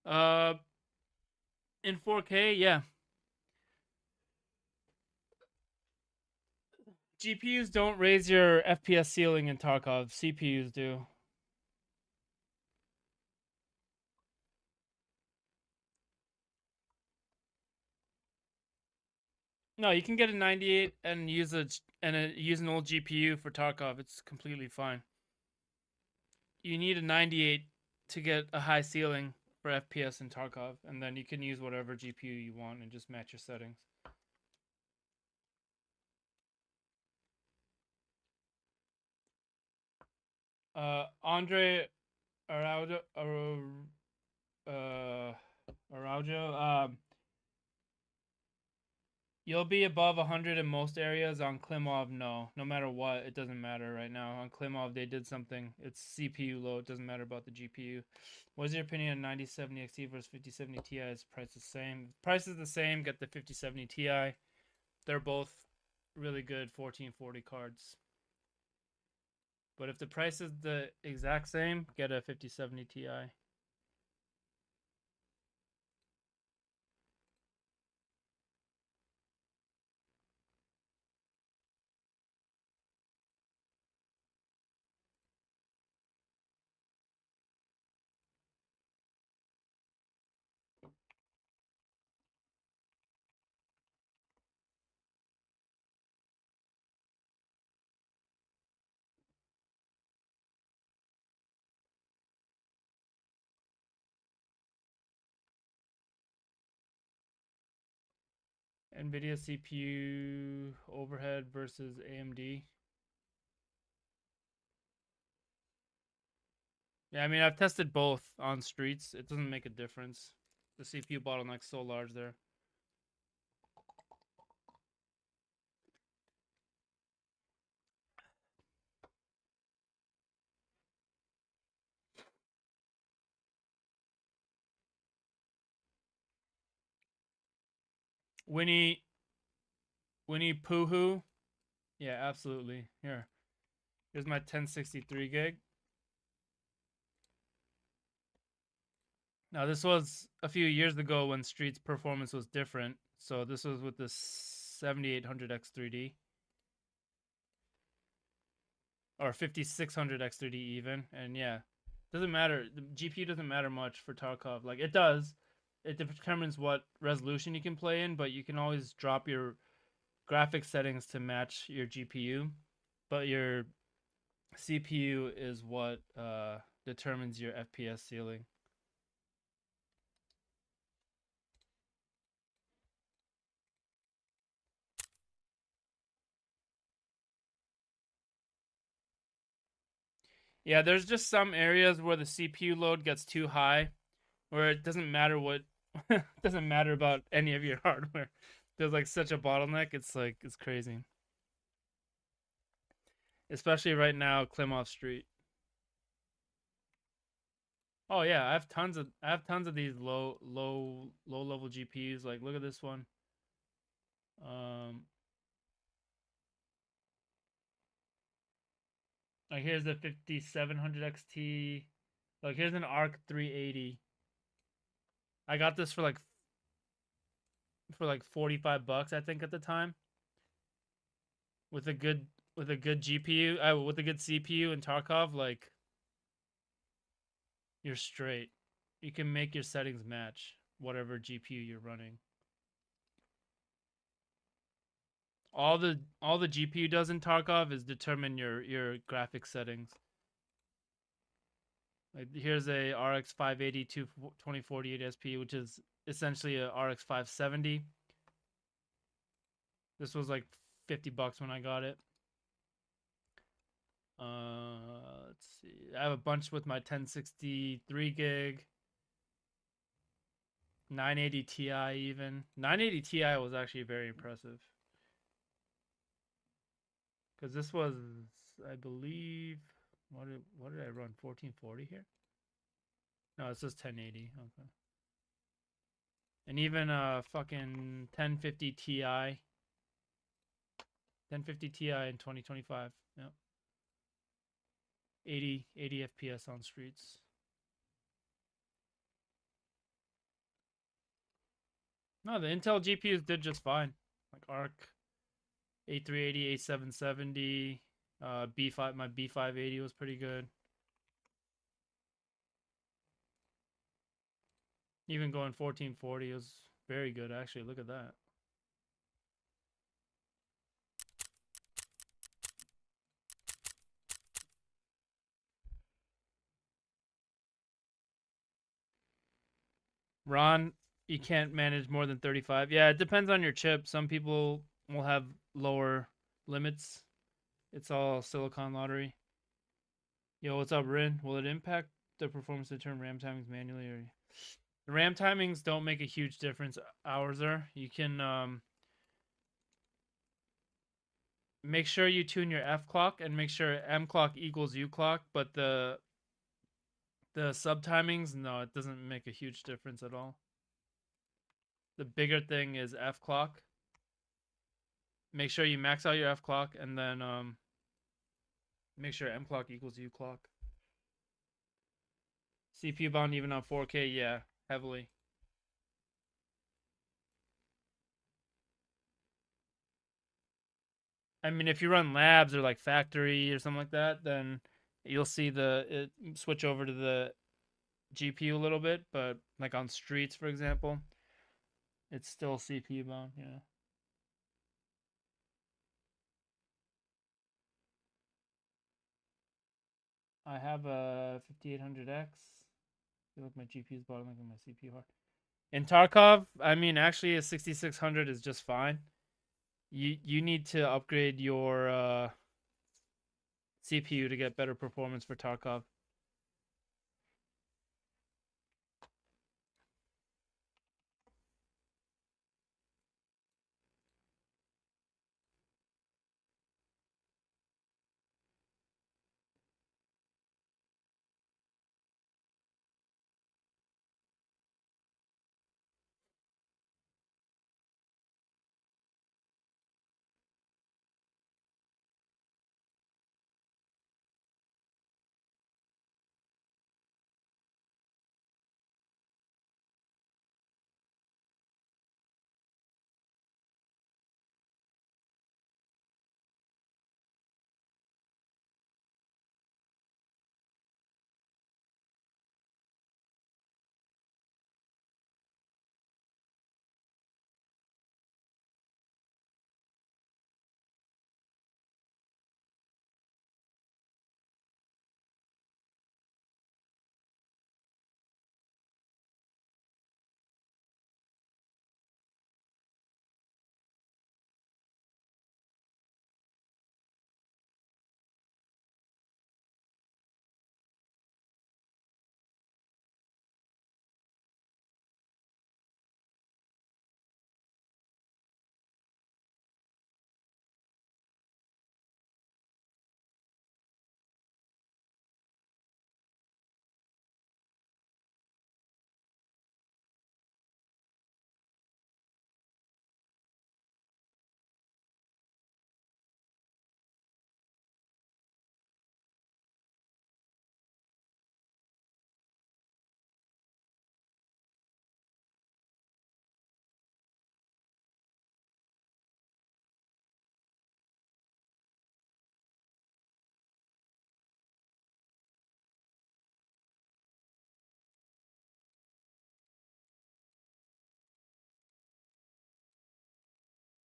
Uh, in 4K, yeah. GPUs don't raise your FPS ceiling in Tarkov. CPUs do. No, you can get a 98 and use use an old GPU for Tarkov. It's completely fine. You need a 98 to get a high ceiling for FPS in Tarkov, and then you can use whatever GPU you want and just match your settings. Andre Araujo, Araujo, you'll be above 100 in most areas. On Klimov, no matter what, it doesn't matter right now. On Klimov, they did something. It's CPU low. It doesn't matter about the GPU. What's your opinion on 9070 XT versus 5070 Ti? Is price the same? Price is the same. Get the 5070 Ti. They're both really good 1440 cards. But if the price is the exact same, get a 5070 Ti. Nvidia CPU overhead versus AMD. Yeah, I mean, I've tested both on streets. It doesn't make a difference. The CPU bottleneck's so large there. Winnie Pooh Hoo. Yeah, absolutely. Here's my 1063 gig. Now this was a few years ago when Street's performance was different. So this was with the 7800X3D or 5600X3D even, and yeah, doesn't matter. The GPU doesn't matter much for Tarkov. Like it does. It determines what resolution you can play in, but you can always drop your graphics settings to match your GPU. But your CPU is what determines your FPS ceiling. Yeah, there's just some areas where the CPU load gets too high, where it doesn't matter what, doesn't matter about any of your hardware. There's like such a bottleneck. It's like it's crazy, especially right now, Klimov Street. Oh yeah, I have tons of these low level GPUs. Like look at this one. Um, like here's the 5700 XT. Like here's an Arc 380. I got this for like 45 bucks I think at the time. With a good GPU, with a good CPU and Tarkov, like you're straight. You can make your settings match whatever GPU you're running. All the GPU does in Tarkov is determine your graphics settings. Like here's a RX 580 2048 SP, which is essentially a RX 570. This was like 50 bucks when I got it. Let's see. I have a bunch with my 1063 gig. 980 Ti even. 980 Ti was actually very impressive. Because this was, I believe, what did I run? 1440 here? No, it says 1080. Okay. And even fucking 1050 Ti. 1050 Ti in 2025. Yep. 80 FPS on streets. No, the Intel GPUs did just fine. Like Arc A380, A770, B5, my B580 was pretty good. Even going 1440 was very good actually. Look at that. Ron, you can't manage more than 35. Yeah, it depends on your chip. Some people will have lower limits. It's all silicon lottery. Yo, what's up, Rin? Will it impact the performance to turn RAM timings manually, or the RAM timings don't make a huge difference? Ours are. You can make sure you tune your F clock and make sure M clock equals U clock, but the sub timings, no, it doesn't make a huge difference at all. The bigger thing is F clock. Make sure you max out your F clock and then make sure M clock equals U clock. CPU bound even on 4K, yeah, heavily. I mean, if you run labs or like factory or something like that, then you'll see it switch over to the GPU a little bit, but like on streets, for example, it's still CPU bound, yeah. I have a 5800X. I feel like my GPU is bottlenecking my CPU hard. In Tarkov, I mean, actually, a 6600 is just fine. You need to upgrade your CPU to get better performance for Tarkov.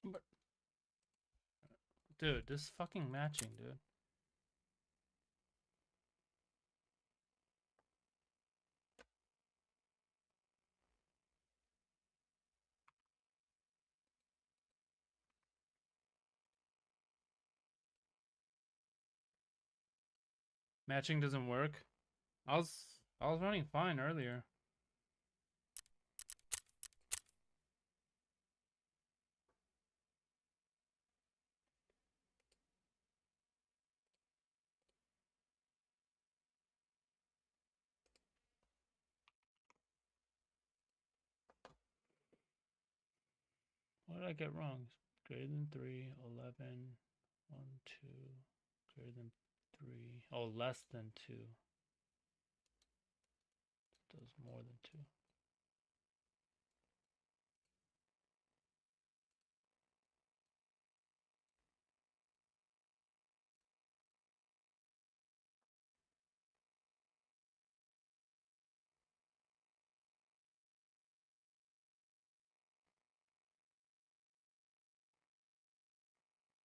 But, dude, this fucking matching, dude. Matching doesn't work. I was running fine earlier. What did I get wrong? Greater than 3, 11, 1, 2, greater than 3. Oh, less than 2. Does more than 2.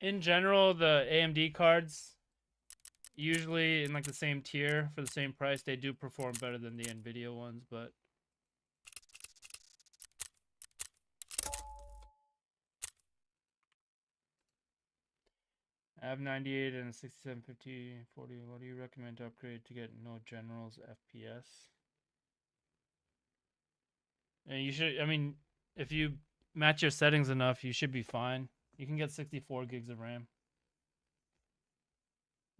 In general, the AMD cards, usually in like the same tier for the same price, they do perform better than the Nvidia ones, but I have 98 and a 6750 40. What do you recommend to upgrade to get no generals FPS? And you should, I mean, if you match your settings enough, you should be fine. You can get 64 gigs of RAM.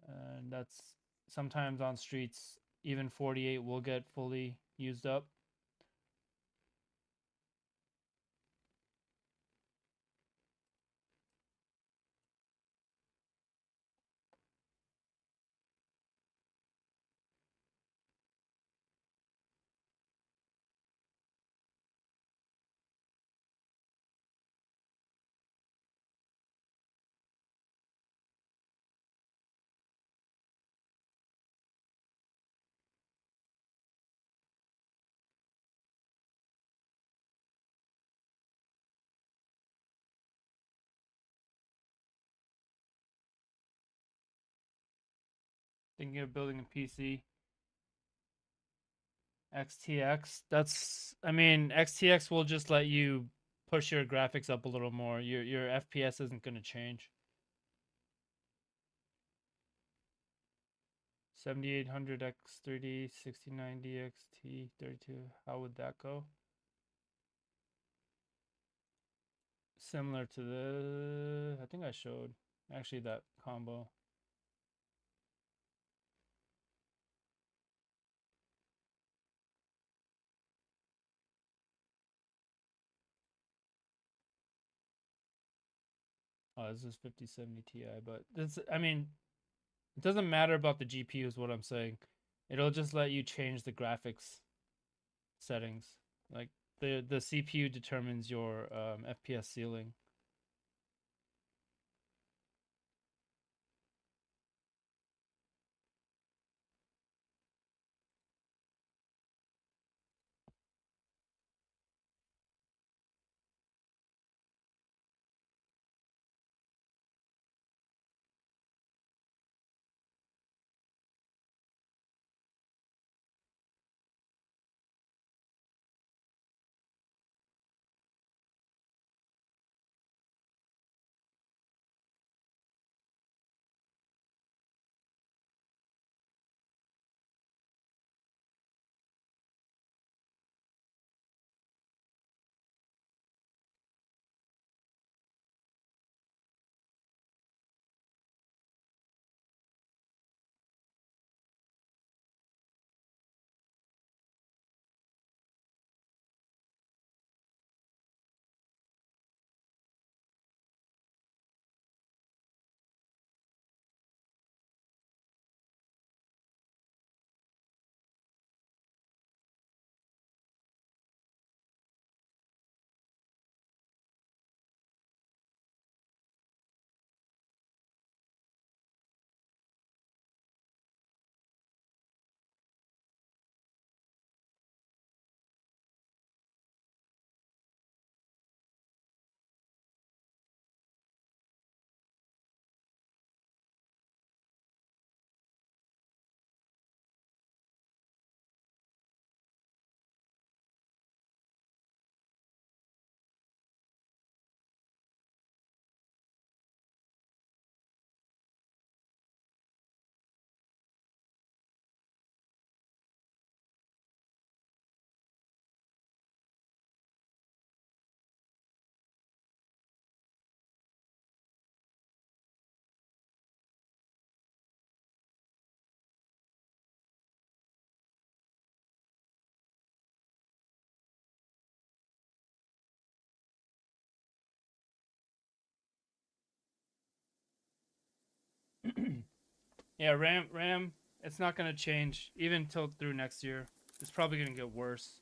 And that's sometimes on streets, even 48 will get fully used up. Thinking of building a PC. XTX. That's, I mean, XTX will just let you push your graphics up a little more. Your FPS isn't going to change. 7800X 3D 6090 XT 32. How would that go? Similar to the, I think I showed actually that combo. Oh, this is 5070 Ti, but this, I mean, it doesn't matter about the GPU is what I'm saying. It'll just let you change the graphics settings. Like the CPU determines your FPS ceiling. Yeah, RAM, it's not gonna change even till through next year. It's probably gonna get worse.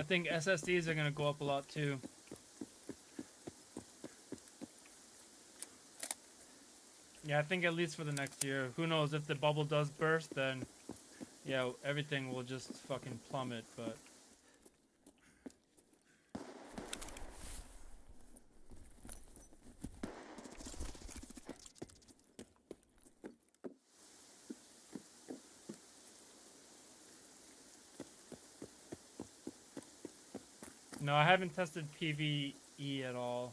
think SSDs are gonna go up a lot too. Yeah, I think at least for the next year. Who knows, if the bubble does burst, then yeah, everything will just fucking plummet, but no, I haven't tested PvE at all.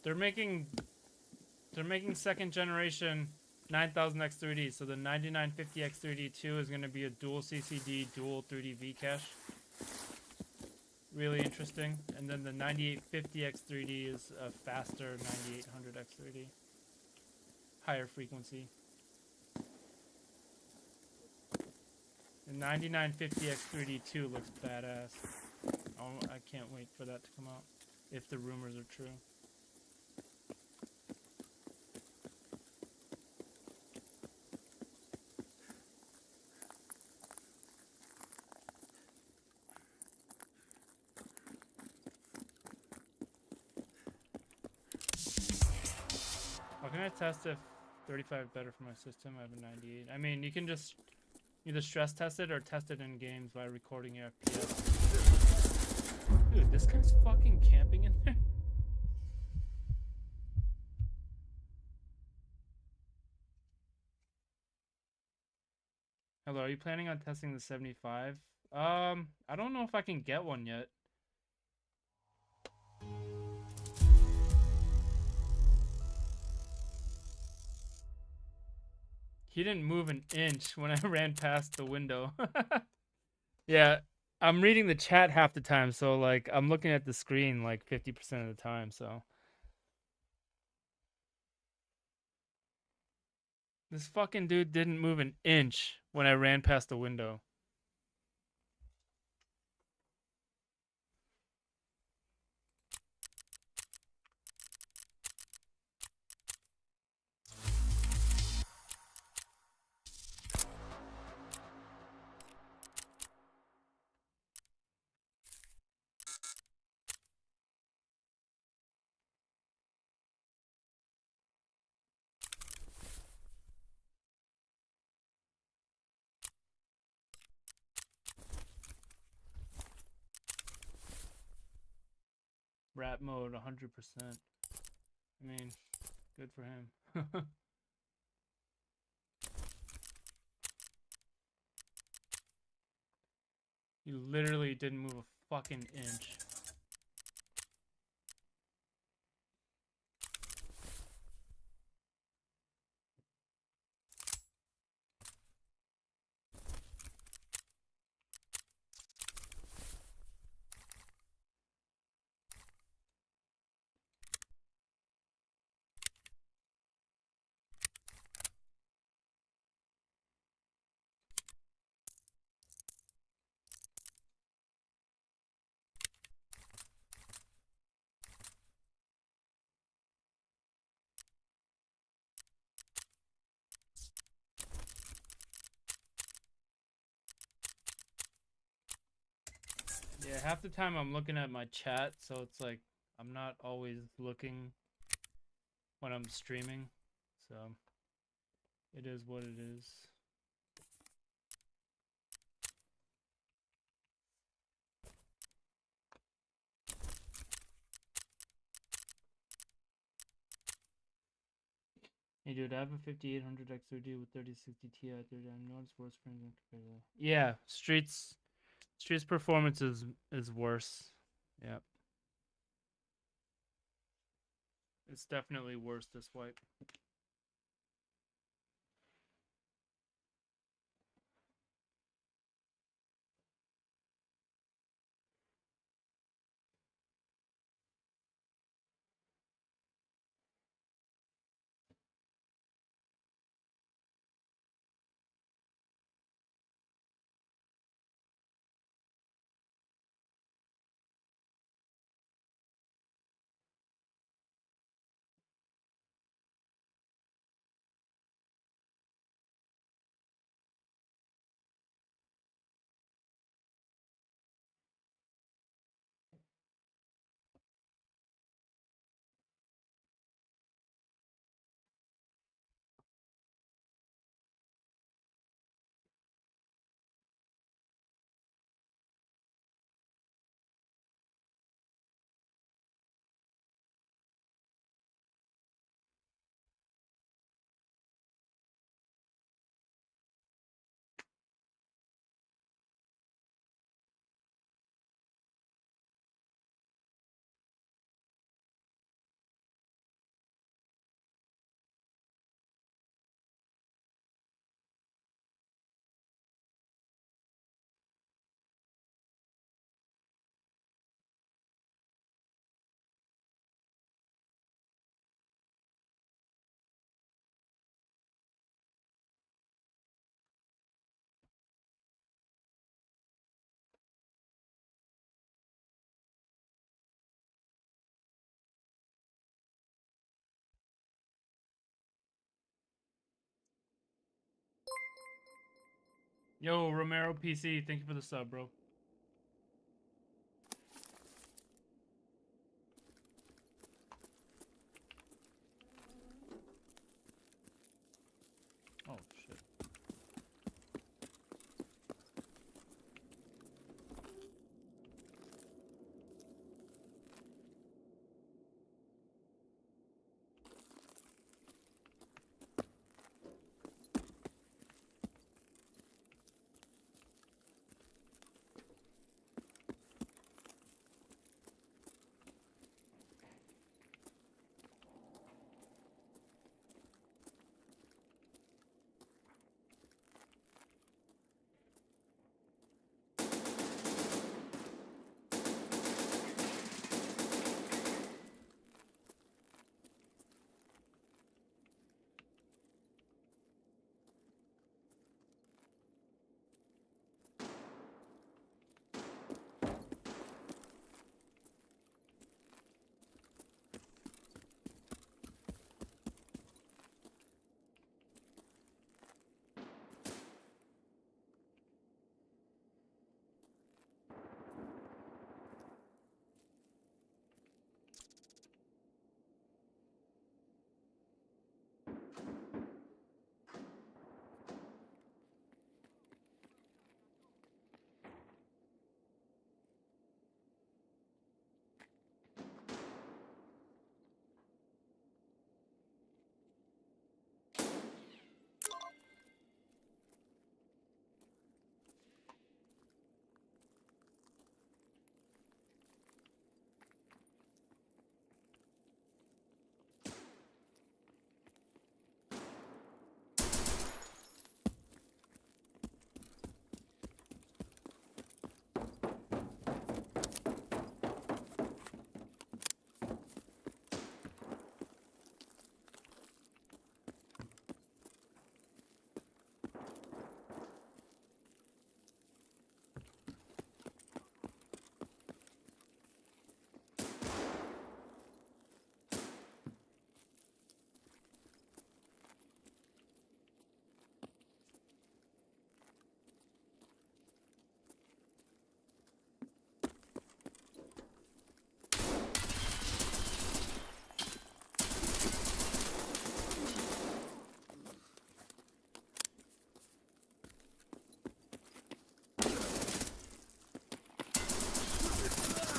They're making second generation 9000X3D, so the 9950X3D2 is going to be a dual CCD, dual 3D V cache. Really interesting. And then the 9850X3D is a faster 9800X3D. Higher frequency. The 9950X3D2 looks badass. Oh, I can't wait for that to come out, if the rumors are true. How can I test if 35 is better for my system? I have a 98. I mean, you can just either stress test it or test it in games by recording your FPS. Dude, this guy's fucking camping in there. Hello, are you planning on testing the 75? I don't know if I can get one yet. He didn't move an inch when I ran past the window. Yeah, I'm reading the chat half the time, so like I'm looking at the screen like 50% of the time, so. This fucking dude didn't move an inch when I ran past the window. Rat mode 100%. I mean, good for him. You literally didn't move a fucking inch. Yeah, half the time I'm looking at my chat, so it's like I'm not always looking when I'm streaming. So it is what it is. Hey dude, I have a 5800 X3D with 3060 Ti 30. I know it's worse frames than compared to. Yeah, Streets performance is worse. Yep. It's definitely worse this wipe. Yo, Romero PC, thank you for the sub, bro. Oh shit.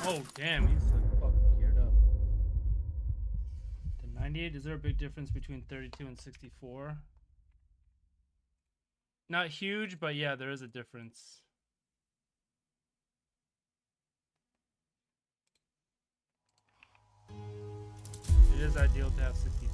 Oh damn, he's like fucking geared up. The 98. Is there a big difference between 32 and 64? Not huge, but yeah, there is a difference. It is ideal to have 64.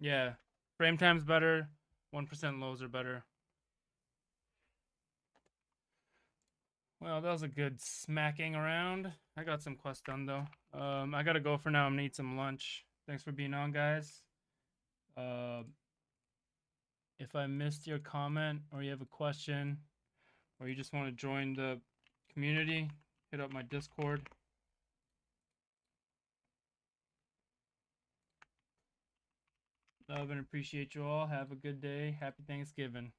Yeah, frame time's better. 1% lows are better. Well, that was a good smacking around. I got some quests done though. I gotta go for now. I'm gonna eat some lunch. Thanks for being on, guys. If I missed your comment or you have a question or you just want to join the community, hit up my Discord. Love and appreciate you all. Have a good day. Happy Thanksgiving.